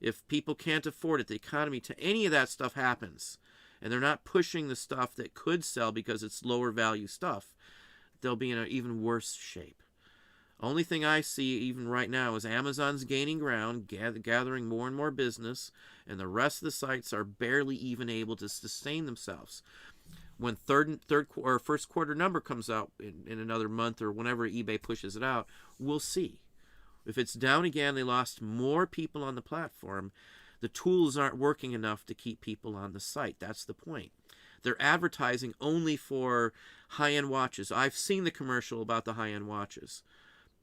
Speaker 1: If people can't afford it, the economy, to any of that stuff happens, and they're not pushing the stuff that could sell because it's lower value stuff, they'll be in an even worse shape. Only thing I see even right now is Amazon's gaining ground, gathering more and more business, and the rest of the sites are barely even able to sustain themselves. When or first quarter number comes out in another month or whenever eBay pushes it out, we'll see. If it's down again, they lost more people on the platform. The tools aren't working enough to keep people on the site. That's the point. They're advertising only for high-end watches. I've seen the commercial about the high-end watches.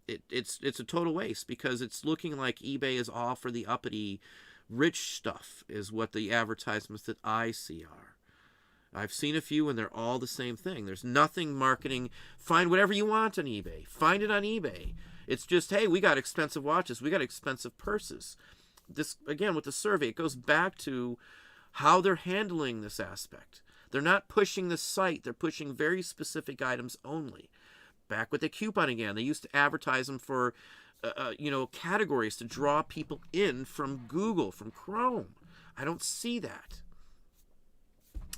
Speaker 1: It's a total waste because it's looking like eBay is all for the uppity, rich stuff is what the advertisements that I see are. I've seen a few and they're all the same thing. There's nothing marketing. Find whatever you want on eBay. Find it on eBay. It's just, hey, we got expensive watches. We got expensive purses. This, again, with the survey, it goes back to how they're handling this aspect. They're not pushing the site. They're pushing very specific items only. Back with the coupon again. They used to advertise them for, categories to draw people in from Google, from Chrome. I don't see that.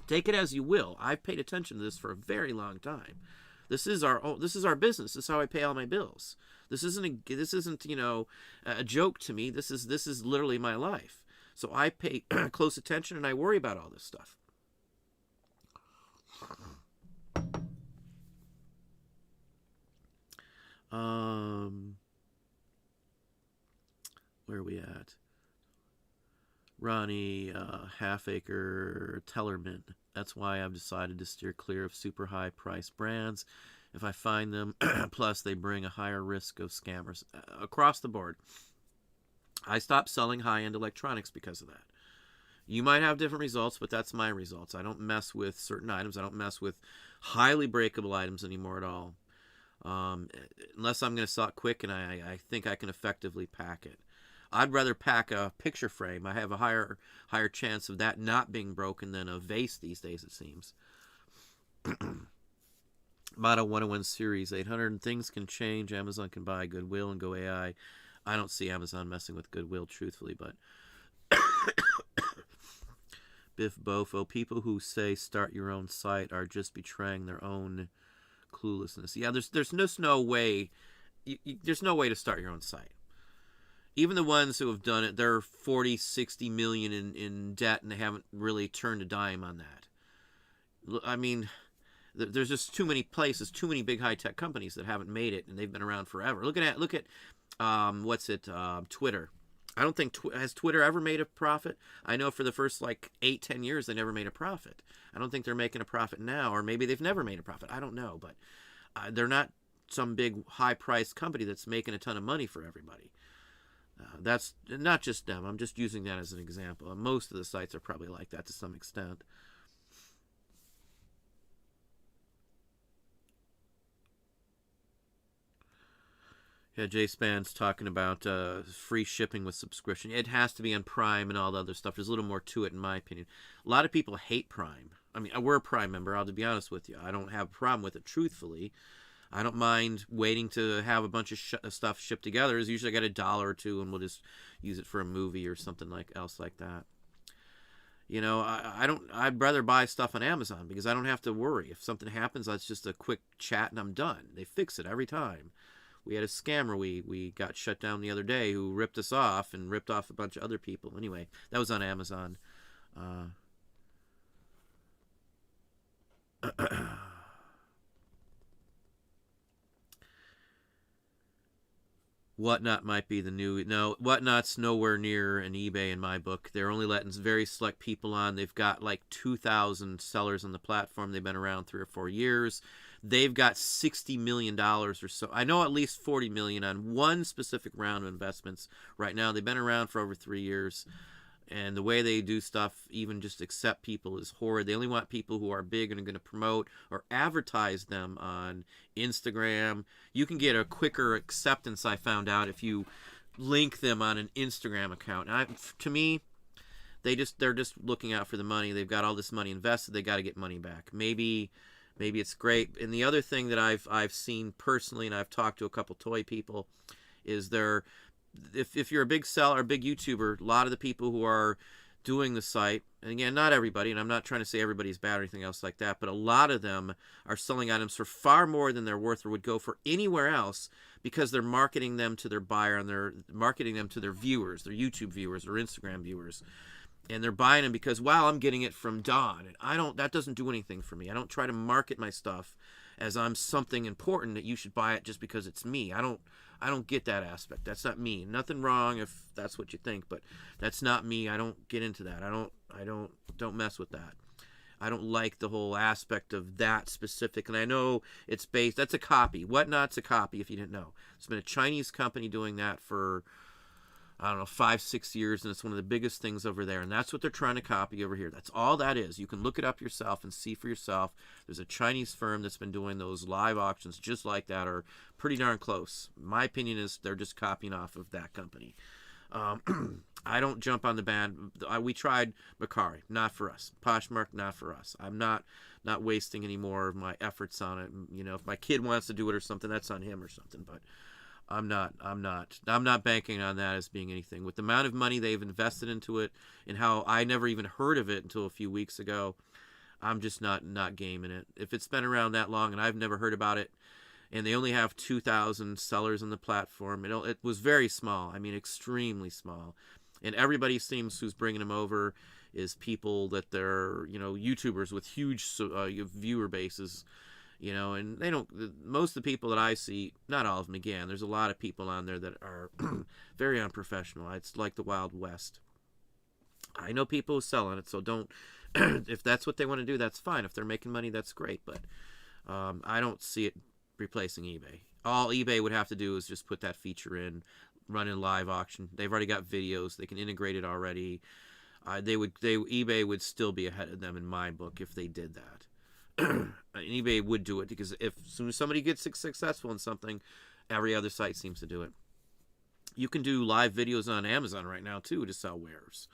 Speaker 1: Take it as you will. I've paid attention to this for a very long time. This is our business. This is how I pay all my bills. This isn't a joke to me. This is literally my life. So I pay close attention and I worry about all this stuff. Where are we at? Ronnie Halfacre Tellerman. That's why I've decided to steer clear of super high price brands if I find them. Plus, they bring a higher risk of scammers across the board. I stopped selling high-end electronics because of that. You might have different results, but that's my results. I don't mess with certain items. I don't mess with highly breakable items anymore at all. Unless I'm going to sell it quick and I think I can effectively pack it. I'd rather pack a picture frame. I have a higher chance of that not being broken than a vase these days, it seems. Model 101 Series 800. Things can change. Amazon can buy Goodwill and go AI. I don't see Amazon messing with Goodwill, truthfully, but Biff Bofo. People who say start your own site are just betraying their own cluelessness. Yeah, there's just no way. There's no way to start your own site. Even the ones who have done it, they're 40, 60 million in debt, and they haven't really turned a dime on that. I mean, there's just too many places, too many big high-tech companies that haven't made it, and they've been around forever. Look at Twitter. I don't think has Twitter ever made a profit. I know for the first 8-10 years they never made a profit. I don't think they're making a profit now, or maybe they've never made a profit. I don't know, but they're not some big high-priced company that's making a ton of money for everybody. That's not just them. I'm just using that as an example. Most of the sites are probably like that to some extent. Yeah, J-Span's talking about free shipping with subscription. It has to be on Prime and all the other stuff. There's a little more to it, in my opinion. A lot of people hate Prime. I mean, we're a Prime member, I'll be honest with you. I don't have a problem with it, truthfully. I don't mind waiting to have a bunch of stuff shipped together. It's usually I got $1 or $2, and we'll just use it for a movie or something else like that. You know, I'd rather buy stuff on Amazon because I don't have to worry. If something happens, that's just a quick chat and I'm done. They fix it every time. We had a scammer we got shut down the other day who ripped us off and ripped off a bunch of other people. Anyway, that was on Amazon. Whatnot might be the new... No, Whatnot's nowhere near an eBay in my book. They're only letting very select people on. They've got 2,000 sellers on the platform. They've been around 3 or 4 years. They've got $60 million or so. I know at least $40 million on one specific round of investments right now. They've been around for over 3 years. And the way they do stuff, even just accept people, is horrid. They only want people who are big and are going to promote or advertise them on Instagram. You can get a quicker acceptance, I found out, if you link them on an Instagram account. To me, they're just looking out for the money. They've got all this money invested. They got to get money back. Maybe it's great. And the other thing that I've seen personally, and I've talked to a couple toy people, is if you're a big seller, a big YouTuber, a lot of the people who are doing the site, and again, not everybody, and I'm not trying to say everybody's bad or anything else like that, but a lot of them are selling items for far more than they're worth or would go for anywhere else because they're marketing them to their buyer and they're marketing them to their viewers, their YouTube viewers or Instagram viewers. And they're buying them because, wow, I'm getting it from Don. And that doesn't do anything for me. I don't try to market my stuff as I'm something important that you should buy it just because it's me. I don't get that aspect. That's not me. Nothing wrong if that's what you think, but that's not me. I don't get into that. I don't mess with that. I don't like the whole aspect of that specific. And I know it's based, that's a copy. Whatnot's a copy, if you didn't know. It's been a Chinese company doing that for, I don't know, 5-6 years, and it's one of the biggest things over there. And that's what they're trying to copy over here. That's all that is. You can look it up yourself and see for yourself. There's a Chinese firm that's been doing those live auctions just like that, or pretty darn close. My opinion is they're just copying off of that company. I don't jump on the band. We tried Mercari, not for us. Poshmark, not for us. I'm not wasting any more of my efforts on it. You know, if my kid wants to do it or something, that's on him or something. But I'm not banking on that as being anything. With the amount of money they've invested into it and how I never even heard of it until a few weeks ago, I'm just not gaming it. If it's been around that long and I've never heard about it, and they only have 2,000 sellers on the platform, it was very small. I mean, extremely small. And everybody seems who's bringing them over is people that they're, you know, YouTubers with huge viewer bases. You know, and they don't, most of the people that I see, not all of them again, there's a lot of people on there that are very unprofessional. It's like the Wild West. I know people who sell on it, so don't, if that's what they want to do, that's fine. If they're making money, that's great. But I don't see it replacing eBay. All eBay would have to do is just put that feature in, run in live auction. They've already got videos. They can integrate it already. eBay would still be ahead of them in my book if they did that. eBay would do it because as soon as somebody gets successful in something, every other site seems to do it. You can do live videos on Amazon right now too to sell wares.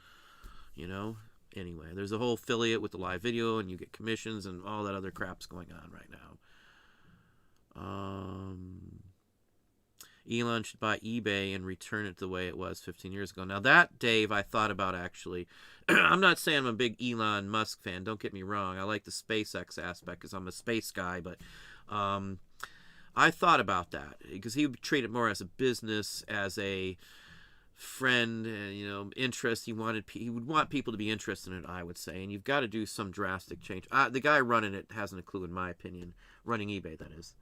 Speaker 1: You know, anyway, there's a whole affiliate with the live video, and you get commissions and all that other crap's going on right now. Elon should buy eBay and return it the way it was 15 years ago. Now that, Dave, I thought about actually. I'm not saying I'm a big Elon Musk fan. Don't get me wrong. I like the SpaceX aspect because I'm a space guy. But I thought about that because he would treat it more as a business, as a friend, you know, interest. He would want people to be interested in it, I would say. And you've got to do some drastic change. The guy running it hasn't a clue, in my opinion. Running eBay, that is.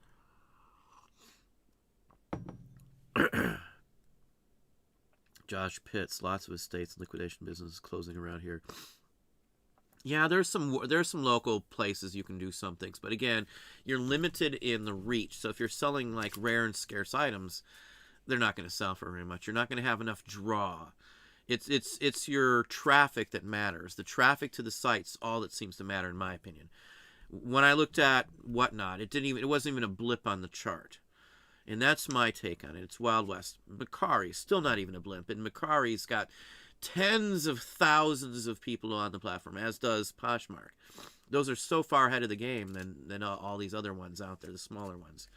Speaker 1: Josh Pitts, lots of estates and liquidation businesses closing around here. Yeah, there's some local places you can do some things, but again, you're limited in the reach. So if you're selling like rare and scarce items, they're not going to sell for very much. You're not going to have enough draw. It's your traffic that matters. The traffic to the site's all that seems to matter, in my opinion. When I looked at Whatnot, it wasn't even a blip on the chart. And that's my take on it. It's Wild West. Mercari's still not even a blimp. And Mercari's got tens of thousands of people on the platform, as does Poshmark. Those are so far ahead of the game than all these other ones out there, the smaller ones.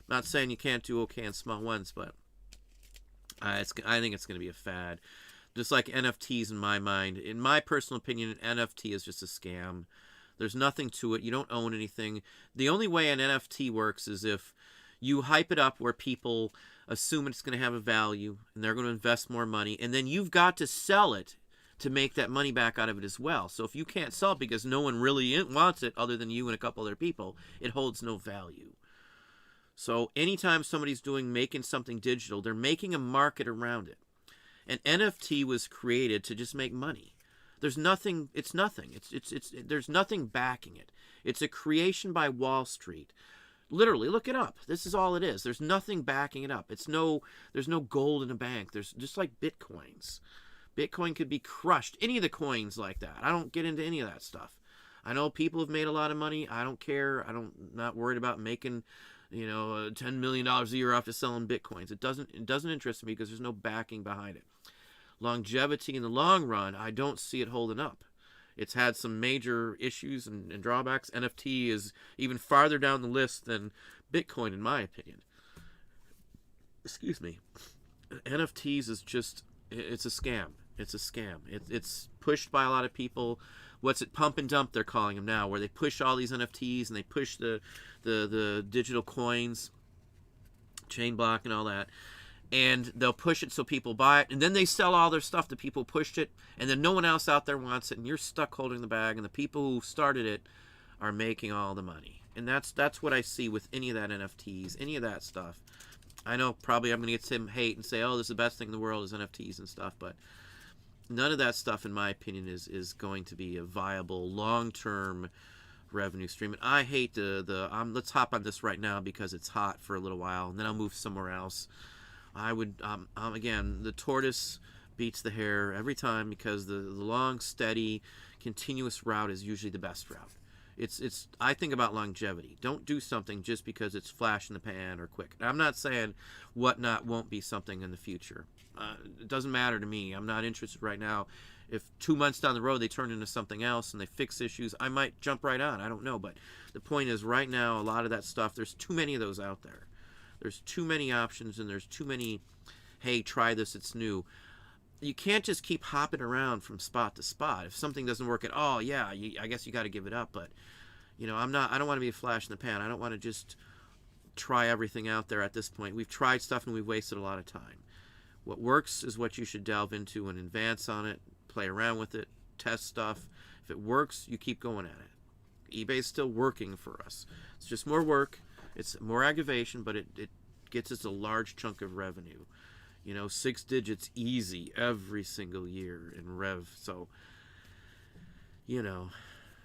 Speaker 1: I'm not saying you can't do okay on small ones, but I think it's going to be a fad. Just like NFTs in my mind. In my personal opinion, an NFT is just a scam. There's nothing to it. You don't own anything. The only way an NFT works is if you hype it up where people assume it's going to have a value and they're going to invest more money, and then you've got to sell it to make that money back out of it as well. So if you can't sell it because no one really wants it other than you and a couple other people, it holds no value. So anytime somebody's making something digital, they're making a market around it. An NFT was created to just make money. There's nothing, there's nothing backing it. It's a creation by Wall Street. Literally, look it up. This is all it is. There's nothing backing it up. There's no gold in a bank. There's just like Bitcoins. Bitcoin could be crushed. Any of the coins like that. I don't get into any of that stuff. I know people have made a lot of money. I don't care. Not worried about making, $10 million a year off of selling Bitcoins. It doesn't interest me because there's no backing behind it. Longevity in the long run, I don't see it holding up. It's had some major issues and drawbacks. NFT is even farther down the list than Bitcoin, in my opinion. Excuse me. NFTs is just, it's a scam. It's a scam. It's pushed by a lot of people. What's it, pump and dump they're calling them now, where they push all these NFTs and they push the digital coins, chain block and all that. and they'll push it so people buy it, and then they sell all their stuff to people who pushed it, and then no one else out there wants it, and you're stuck holding the bag, and the people who started it are making all the money. And that's what I see with any of that NFTs, any of that stuff. I know probably I'm going to get some hate and say, oh, this is the best thing in the world is NFTs and stuff, but none of that stuff, in my opinion, is going to be a viable long-term revenue stream. And I hate let's hop on this right now because it's hot for a little while, and then I'll move somewhere else. I would, again, the tortoise beats the hare every time because the long, steady, continuous route is usually the best route. I think about longevity. Don't do something just because it's flash in the pan or quick. I'm not saying whatnot won't be something in the future. It doesn't matter to me. I'm not interested right now. If 2 months down the road they turn into something else and they fix issues, I might jump right on. I don't know. But the point is, right now, a lot of that stuff, there's too many of those out there. There's too many options, and there's too many, hey, try this, it's new. You can't just keep hopping around from spot to spot. If something doesn't work at all, yeah, I guess you got to give it up. But, I don't want to be a flash in the pan. I don't want to just try everything out there at this point. We've tried stuff and we've wasted a lot of time. What works is what you should delve into and advance on it, play around with it, test stuff. If it works, you keep going at it. eBay's still working for us. It's just more work. It's more aggravation, but it gets us a large chunk of revenue. 6 digits easy every single year in rev. So,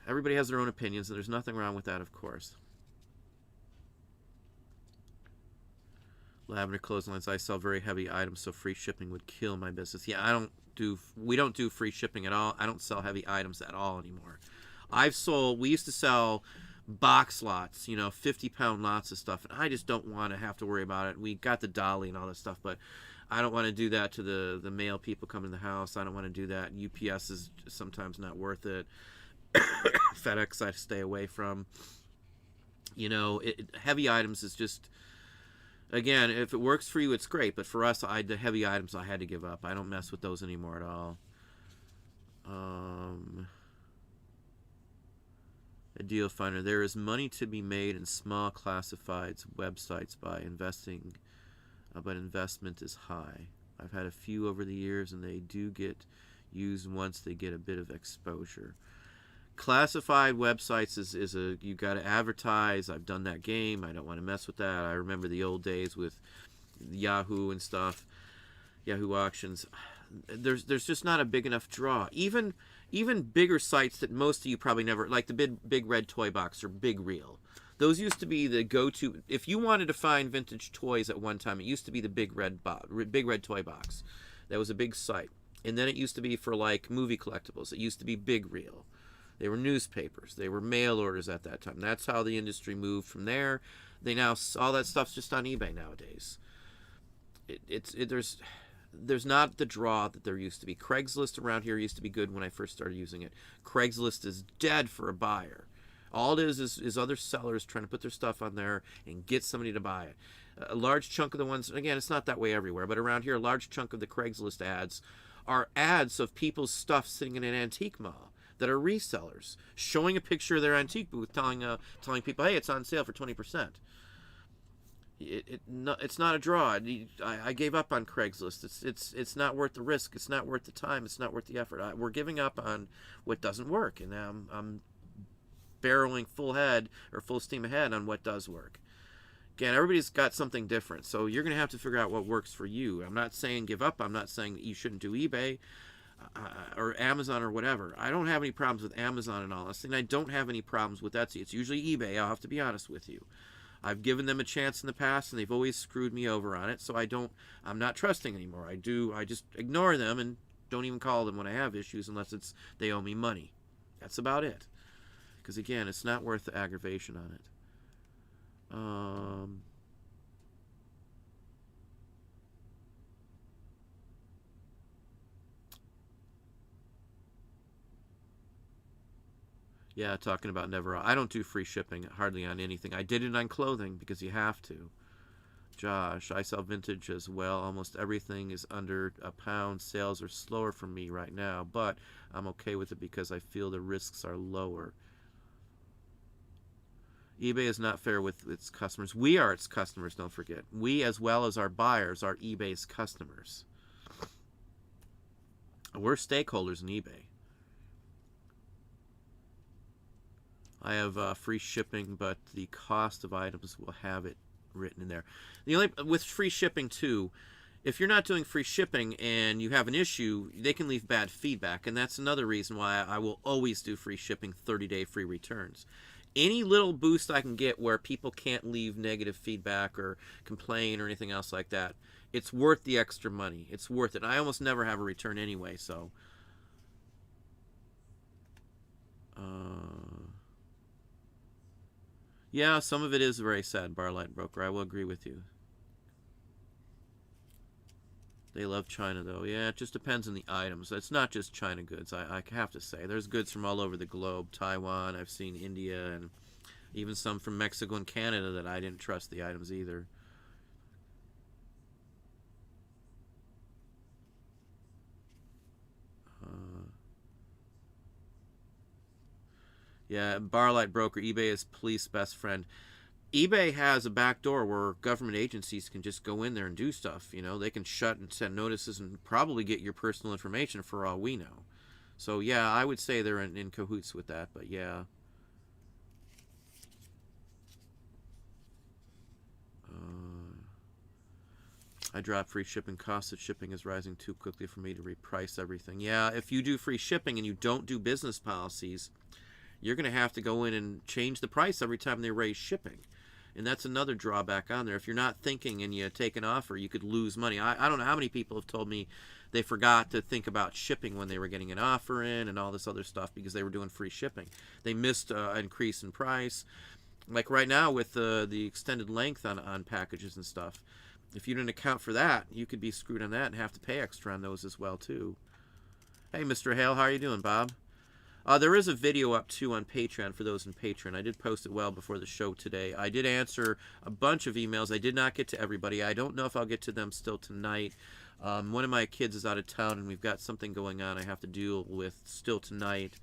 Speaker 1: everybody has their own opinions, and there's nothing wrong with that, of course. Lavender clotheslines. I sell very heavy items, so free shipping would kill my business. Yeah, we don't do free shipping at all. I don't sell heavy items at all anymore. We used to sell box lots, 50-pound lots of stuff, and I just don't want to have to worry about it. We got the dolly and all that stuff, but I don't want to do that to the mail people coming to the house. I don't want to do that. UPS is sometimes not worth it. FedEx I stay away from. Heavy items is just, again, if it works for you, it's great, but for us, the heavy items I had to give up. I don't mess with those anymore at all. A deal finder. There is money to be made in small classifieds websites by investing, but investment is high. I've had a few over the years, and they do get used once they get a bit of exposure. Classified websites is you got to advertise. I've done that game. I don't want to mess with that. I remember the old days with Yahoo and stuff, Yahoo auctions. There's just not a big enough draw. Even bigger sites that most of you probably never, like the big red toy box or Big Reel. Those used to be the go-to. If you wanted to find vintage toys at one time, it used to be the big red toy box. That was a big site. And then it used to be for like movie collectibles. It used to be Big Reel. They were newspapers. They were mail orders at that time. That's how the industry moved from there. All that stuff's just on eBay nowadays. There's not the draw that there used to be. Craigslist around here used to be good when I first started using it. Craigslist is dead for a buyer. All it is other sellers trying to put their stuff on there and get somebody to buy it. A large chunk of the ones, again, it's not that way everywhere, but around here, a large chunk of the Craigslist ads are ads of people's stuff sitting in an antique mall that are resellers, showing a picture of their antique booth, telling people, hey, it's on sale for 20%. It's not a draw. I gave up on Craigslist. It's not worth the risk. It's not worth the time. It's not worth the effort. We're giving up on what doesn't work, and I'm barreling full steam ahead on what does work. Again, everybody's got something different, so you're going to have to figure out what works for you. I'm not saying give up. I'm not saying that you shouldn't do eBay or Amazon or whatever. I don't have any problems with Amazon and all this, and I don't have any problems with Etsy. It's usually eBay. I'll have to be honest with you. I've given them a chance in the past, and they've always screwed me over on it, so I'm not trusting anymore. I just ignore them and don't even call them when I have issues unless they owe me money. That's about it. Because, again, it's not worth the aggravation on it. Yeah, talking about I don't do free shipping hardly on anything. I did it on clothing because you have to. Josh, I sell vintage as well. Almost everything is under £1. Sales are slower for me right now, but I'm okay with it because I feel the risks are lower. eBay is not fair with its customers. We are its customers, don't forget. We, as well as our buyers, are eBay's customers. We're stakeholders in eBay. I have free shipping, but the cost of items will have it written in there. The only with free shipping too, if you're not doing free shipping and you have an issue, they can leave bad feedback, and that's another reason why I will always do free shipping, 30-day free returns. Any little boost I can get where people can't leave negative feedback or complain or anything else like that, it's worth the extra money. It's worth it. I almost never have a return anyway, so. Yeah, some of it is very sad, Barlight Broker. I will agree with you. They love China, though. Yeah, it just depends on the items. It's not just China goods, I have to say. There's goods from all over the globe. Taiwan, I've seen India, and even some from Mexico and Canada that I didn't trust the items either. Yeah, Barlight Broker, eBay is police best friend. eBay has a back door where government agencies can just go in there and do stuff. You know, they can shut and send notices and probably get your personal information for all we know. So, yeah, I would say they're in cahoots with that, but yeah. I dropped free shipping. Cost of shipping is rising too quickly for me to reprice everything. Yeah, if you do free shipping and you don't do business policies, you're going to have to go in and change the price every time they raise shipping. And that's another drawback on there. If you're not thinking and you take an offer, you could lose money. I don't know how many people have told me they forgot to think about shipping when they were getting an offer in and all this other stuff because they were doing free shipping. They missed an increase in price. Like right now with the extended length on packages and stuff, if you didn't account for that, you could be screwed on that and have to pay extra on those as well, too. Hey, Mr. Hale, how are you doing, Bob? There is a video up, too, on Patreon for those in Patreon. I did post it well before the show today. I did answer a bunch of emails. I did not get to everybody. I don't know if I'll get to them still tonight. One of my kids is out of town, and we've got something going on I have to deal with still tonight.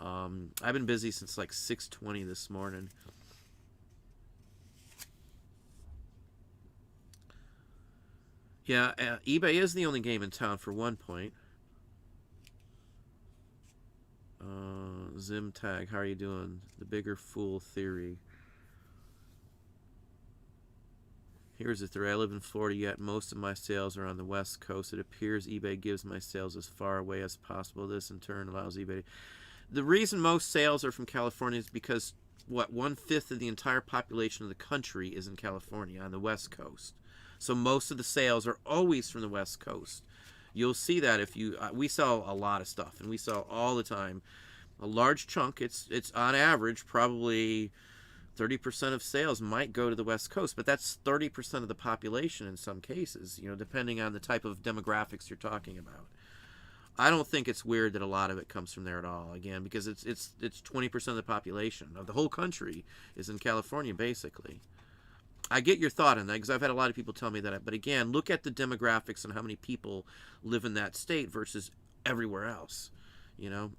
Speaker 1: I've been busy since like 6:20 this morning. Yeah, eBay is the only game in town for one point. Zim Tag, how are you doing? The Bigger Fool Theory. Here's the theory. I live in Florida, yet most of my sales are on the West Coast. It appears eBay gives my sales as far away as possible. This, in turn, allows eBay. The reason most sales are from California is because, what, 1/5 of the entire population of the country is in California, on the West Coast. So most of the sales are always from the West Coast. You'll see that if you, we sell a lot of stuff, and we sell all the time. A large chunk, it's on average, probably 30% of sales might go to the West Coast, but that's 30% of the population in some cases, you know, depending on the type of demographics you're talking about. I don't think it's weird that a lot of it comes from there at all, again, because it's 20% of the population of the whole country is in California, basically. I get your thought on that because I've had a lot of people tell me that. But again, look at the demographics and how many people live in that state versus everywhere else, you know.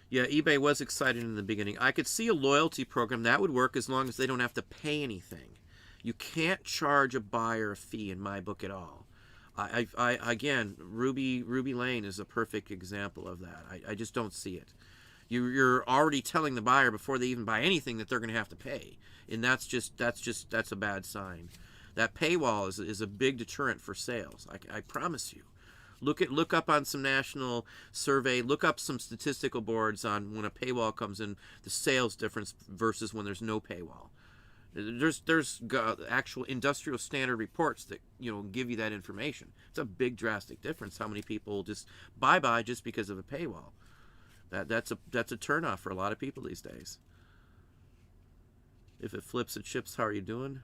Speaker 1: Yeah, eBay was excited in the beginning. I could see a loyalty program that would work as long as they don't have to pay anything. You can't charge a buyer a fee in my book at all. Again, Ruby Lane is a perfect example of that. I just don't see it. You're already telling the buyer before they even buy anything that they're going to have to pay, and that's a bad sign. That paywall is a big deterrent for sales. I promise you. Look up on some national survey. Look up some statistical boards on when a paywall comes in, the sales difference versus when there's no paywall. There's actual industrial standard reports that, you know, give you that information. It's a big drastic difference how many people just buy just because of a paywall. That's a turnoff for a lot of people these days. If it flips, it ships. How are you doing?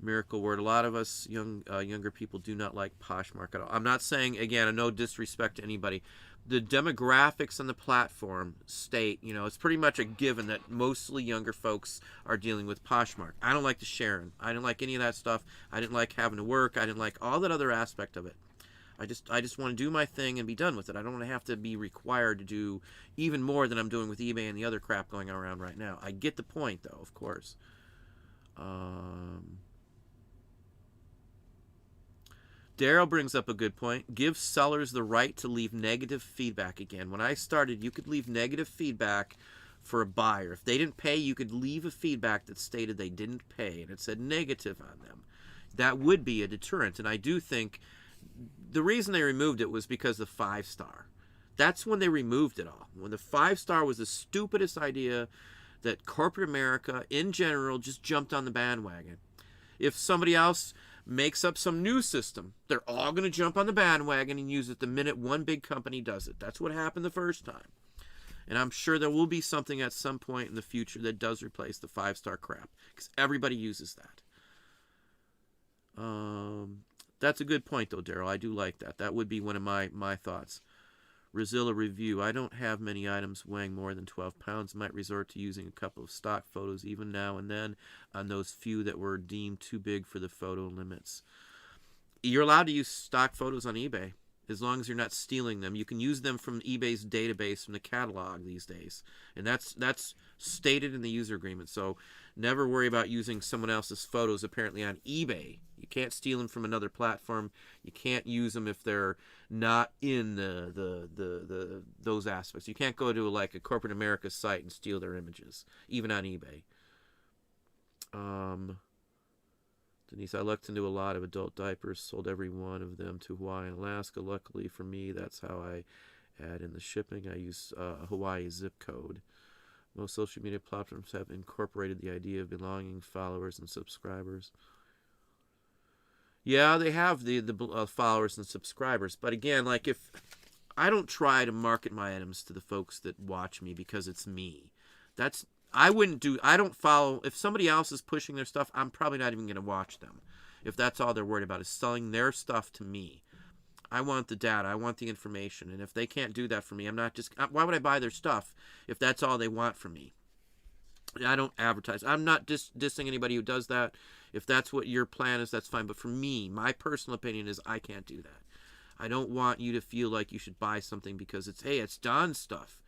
Speaker 1: Miracle Word. A lot of us younger people do not like Poshmark at all. I'm not saying, again, no disrespect to anybody. The demographics on the platform state, it's pretty much a given that mostly younger folks are dealing with Poshmark. I don't like the sharing. I didn't like any of that stuff. I didn't like having to work. I didn't like all that other aspect of it. I just want to do my thing and be done with it. I don't want to have to be required to do even more than I'm doing with eBay and the other crap going around right now. I get the point, though, of course. Daryl brings up a good point. Give sellers the right to leave negative feedback again. When I started, you could leave negative feedback for a buyer. If they didn't pay, you could leave a feedback that stated they didn't pay, and it said negative on them. That would be a deterrent, and I do think the reason they removed it was because of the 5-star. That's when they removed it all. When the 5-star was the stupidest idea that corporate America in general just jumped on the bandwagon. If somebody else makes up some new system, they're all going to jump on the bandwagon and use it the minute one big company does it. That's what happened the first time. And I'm sure there will be something at some point in the future that does replace the 5-star crap, because everybody uses that. That's a good point, though, Daryl. I do like that. That would be one of my thoughts. Resellers review. I don't have many items weighing more than 12 pounds. Might resort to using a couple of stock photos even now and then on those few that were deemed too big for the photo limits. You're allowed to use stock photos on eBay as long as you're not stealing them. You can use them from eBay's database, from the catalog these days. And that's stated in the user agreement. So never worry about using someone else's photos apparently on eBay. You can't steal them from another platform. You can't use them if they're not in those aspects. You can't go to like a corporate America site and steal their images, even on eBay. Denise, I looked into a lot of adult diapers, sold every one of them to Hawaii and Alaska. Luckily for me, that's how I add in the shipping. I use Hawaii zip code. Most social media platforms have incorporated the idea of belonging, followers, and subscribers. Yeah, they have the followers and subscribers. But again, like if I don't try to market my items to the folks that watch me because it's me. I don't follow. If somebody else is pushing their stuff, I'm probably not even going to watch them. If that's all they're worried about is selling their stuff to me. I want the data. I want the information. And if they can't do that for me, why would I buy their stuff if that's all they want from me? I don't advertise. I'm not dissing anybody who does that. If that's what your plan is, that's fine. But for me, my personal opinion is I can't do that. I don't want you to feel like you should buy something because it's Don's stuff.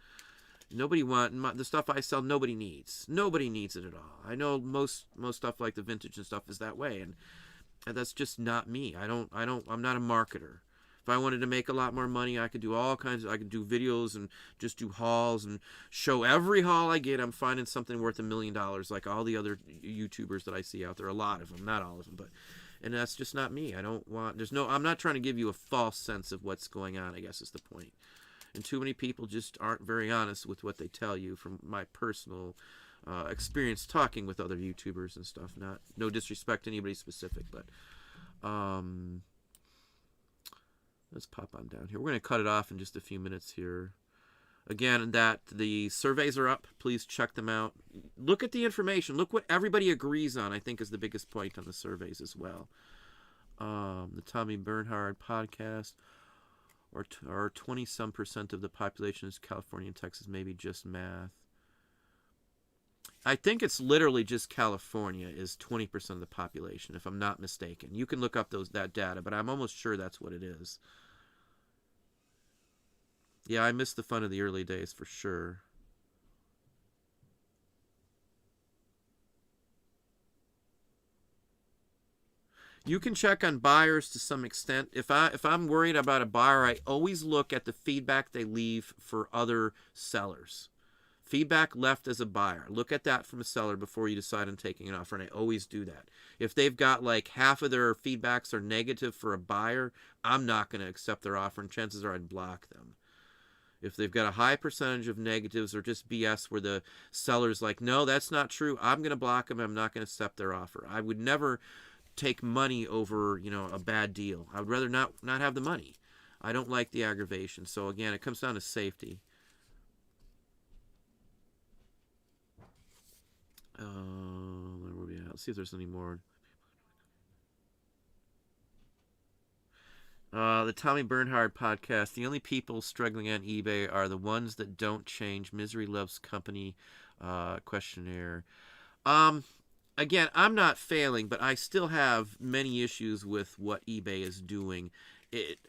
Speaker 1: The stuff I sell. Nobody needs. Nobody needs it at all. I know most stuff like the vintage and stuff is that way, and that's just not me. I'm not a marketer. If I wanted to make a lot more money, I could do all kinds of. I could do videos and just do hauls and show every haul I get. I'm finding something worth $1 million, like all the other YouTubers that I see out there. A lot of them, not all of them, and that's just not me. I'm not trying to give you a false sense of what's going on, I guess is the point. And too many people just aren't very honest with what they tell you from my personal experience talking with other YouTubers and stuff. No disrespect to anybody specific, but let's pop on down here. We're going to cut it off in just a few minutes here. Again, that the surveys are up. Please check them out. Look at the information. Look what everybody agrees on, I think, is the biggest point on the surveys as well. The Tommy Bernhard podcast, or 20-some% of the population is California and Texas, maybe just math. I think it's literally just California is 20% of the population, if I'm not mistaken. You can look up that data, but I'm almost sure that's what it is. Yeah, I missed the fun of the early days for sure. You can check on buyers to some extent. If I'm worried about a buyer, I always look at the feedback they leave for other sellers. Feedback left as a buyer. Look at that from a seller before you decide on taking an offer, and I always do that. If they've got like half of their feedbacks are negative for a buyer, I'm not going to accept their offer, and chances are I'd block them. If they've got a high percentage of negatives or just BS where the seller's like, no, that's not true, I'm going to block them. I'm not going to accept their offer. I would never take money over, a bad deal. I would rather not have the money. I don't like the aggravation. So again, it comes down to safety. Where were we at? Let's see if there's any more. The Tommy Bernhard podcast. The only people struggling on eBay are the ones that don't change. Misery loves company. Questionnaire. Um, Again, I'm not failing, but I still have many issues with what eBay is doing. It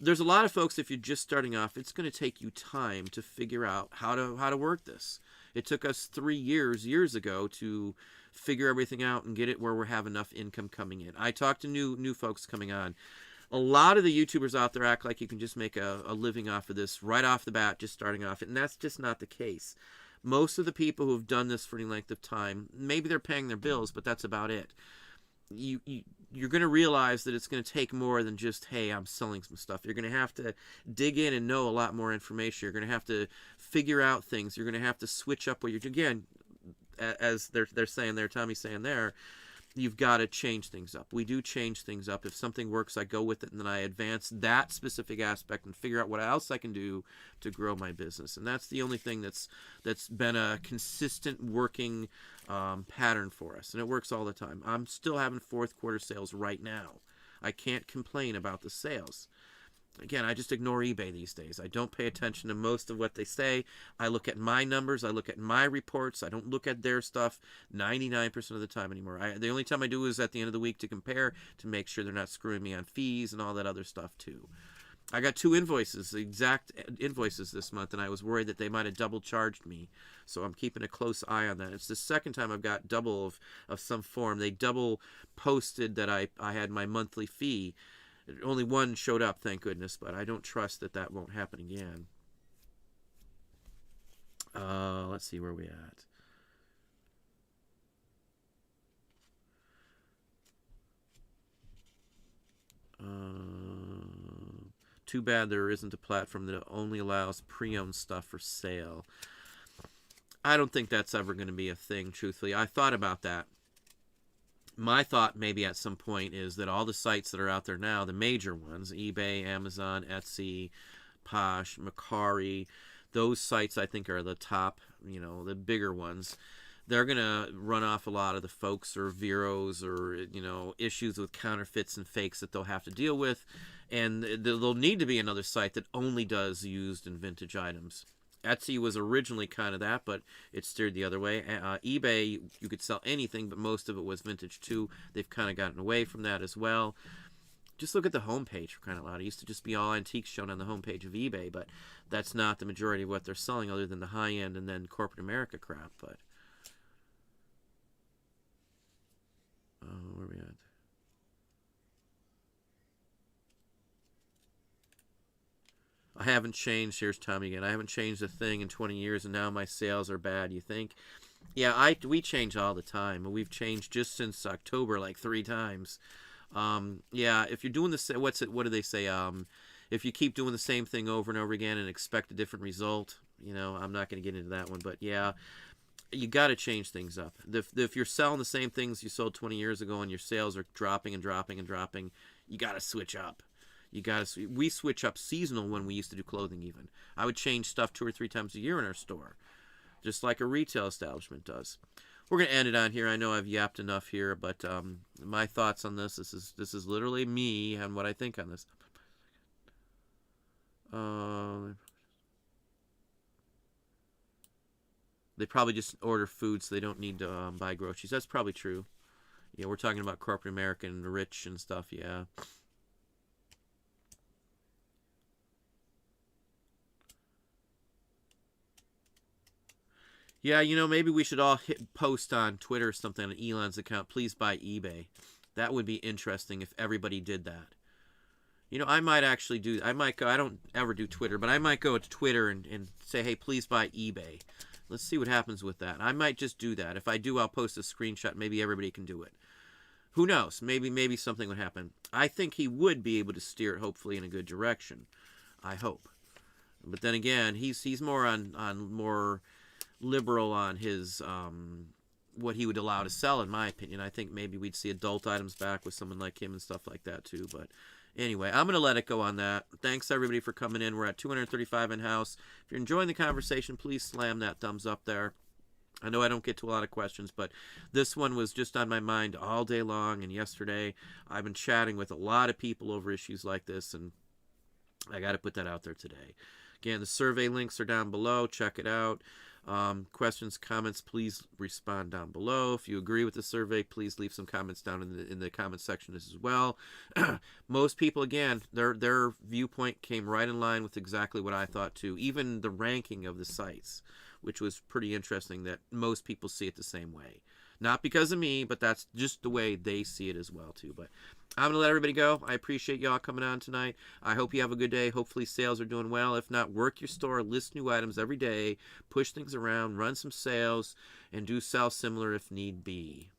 Speaker 1: There's a lot of folks, if you're just starting off, it's going to take you time to figure out how to work this. It took us 3 years ago to figure everything out and get it where we have enough income coming in. I talk to new folks coming on. A lot of the YouTubers out there act like you can just make a living off of this right off the bat, just starting off, and that's just not the case. Most of the people who have done this for any length of time, maybe they're paying their bills, but that's about it. You're going to realize that it's going to take more than just, hey, I'm selling some stuff. You're going to have to dig in and know a lot more information. You're going to have to figure out things. You're going to have to switch up what you're, again, as they're saying there, Tommy's saying there, you've got to change things up. We do change things up. If something works, I go with it, and then I advance that specific aspect and figure out what else I can do to grow my business. And that's the only thing that's been a consistent working pattern for us, and it works all the time. I'm still having fourth quarter sales right now. I can't complain about the sales. Again, I just ignore eBay these days. I don't pay attention to most of what they say. I look at my numbers. I look at my reports. I don't look at their stuff 99% of the time anymore. The only time I do is at the end of the week to compare, to make sure they're not screwing me on fees and all that other stuff too. I got 2 invoices, the exact invoices this month, and I was worried that they might have double charged me. So I'm keeping a close eye on that. It's the second time I've got double of some form. They double posted that I had my monthly fee. Only one showed up, thank goodness, but I don't trust that won't happen again. Let's see where we at. Too bad there isn't a platform that only allows pre-owned stuff for sale. I don't think that's ever going to be a thing, truthfully. I thought about that. My thought maybe at some point is that all the sites that are out there now, the major ones, eBay, Amazon, Etsy, Posh, Mercari, those sites I think are the top, the bigger ones. They're going to run off a lot of the folks or Veros or, issues with counterfeits and fakes that they'll have to deal with. And there'll need to be another site that only does used and vintage items. Etsy was originally kind of that, but it steered the other way. eBay, you could sell anything, but most of it was vintage too. They've kind of gotten away from that as well. Just look at the homepage for crying out loud. It used to just be all antiques shown on the homepage of eBay, but that's not the majority of what they're selling other than the high-end and then corporate America crap. But where are we at? I haven't changed. Here's Tommy again. I haven't changed a thing in 20 years, and now my sales are bad. You think? Yeah, we change all the time. We've changed just since October like 3 times. Yeah, if you're doing this, what do they say? If you keep doing the same thing over and over again and expect a different result, I'm not going to get into that one. But yeah, you got to change things up. If you're selling the same things you sold 20 years ago and your sales are dropping and dropping and dropping, you got to switch up. We switch up seasonal when we used to do clothing even. I would change stuff 2 or 3 times a year in our store, just like a retail establishment does. We're going to end it on here. I know I've yapped enough here, but my thoughts on this is literally me and what I think on this. They probably just order food so they don't need to buy groceries. That's probably true. Yeah, we're talking about corporate American, rich and stuff, yeah. Yeah, maybe we should all post on Twitter or something on Elon's account, please buy eBay. That would be interesting if everybody did that. I might actually I might go, I don't ever do Twitter, but I might go to Twitter and say, hey, please buy eBay. Let's see what happens with that. I might just do that. If I do, I'll post a screenshot. Maybe everybody can do it. Who knows? Maybe something would happen. I think he would be able to steer it, hopefully, in a good direction. I hope. But then again, he's more on more liberal on his what he would allow to sell, in my opinion. I think maybe we'd see adult items back with someone like him and stuff like that too. But anyway, I'm going to let it go on that. Thanks everybody for coming in. We're at 235 in house. If you're enjoying the conversation, please slam that thumbs up there. I know I don't get to a lot of questions, but this one was just on my mind all day long. And yesterday, I've been chatting with a lot of people over issues like this, and I got to put that out there today. Again, the survey links are down below. Check it out. Questions, comments, please respond down below. If you agree with the survey, please leave some comments down in the comment section as well. Most people, again, their viewpoint came right in line with exactly what I thought too. Even the ranking of the sites, which was pretty interesting, that most people see it the same way. Not because of me, but that's just the way they see it as well too. But I'm going to let everybody go. I appreciate y'all coming on tonight. I hope you have a good day. Hopefully sales are doing well. If not, work your store, list new items every day, push things around, run some sales, and do sell similar if need be.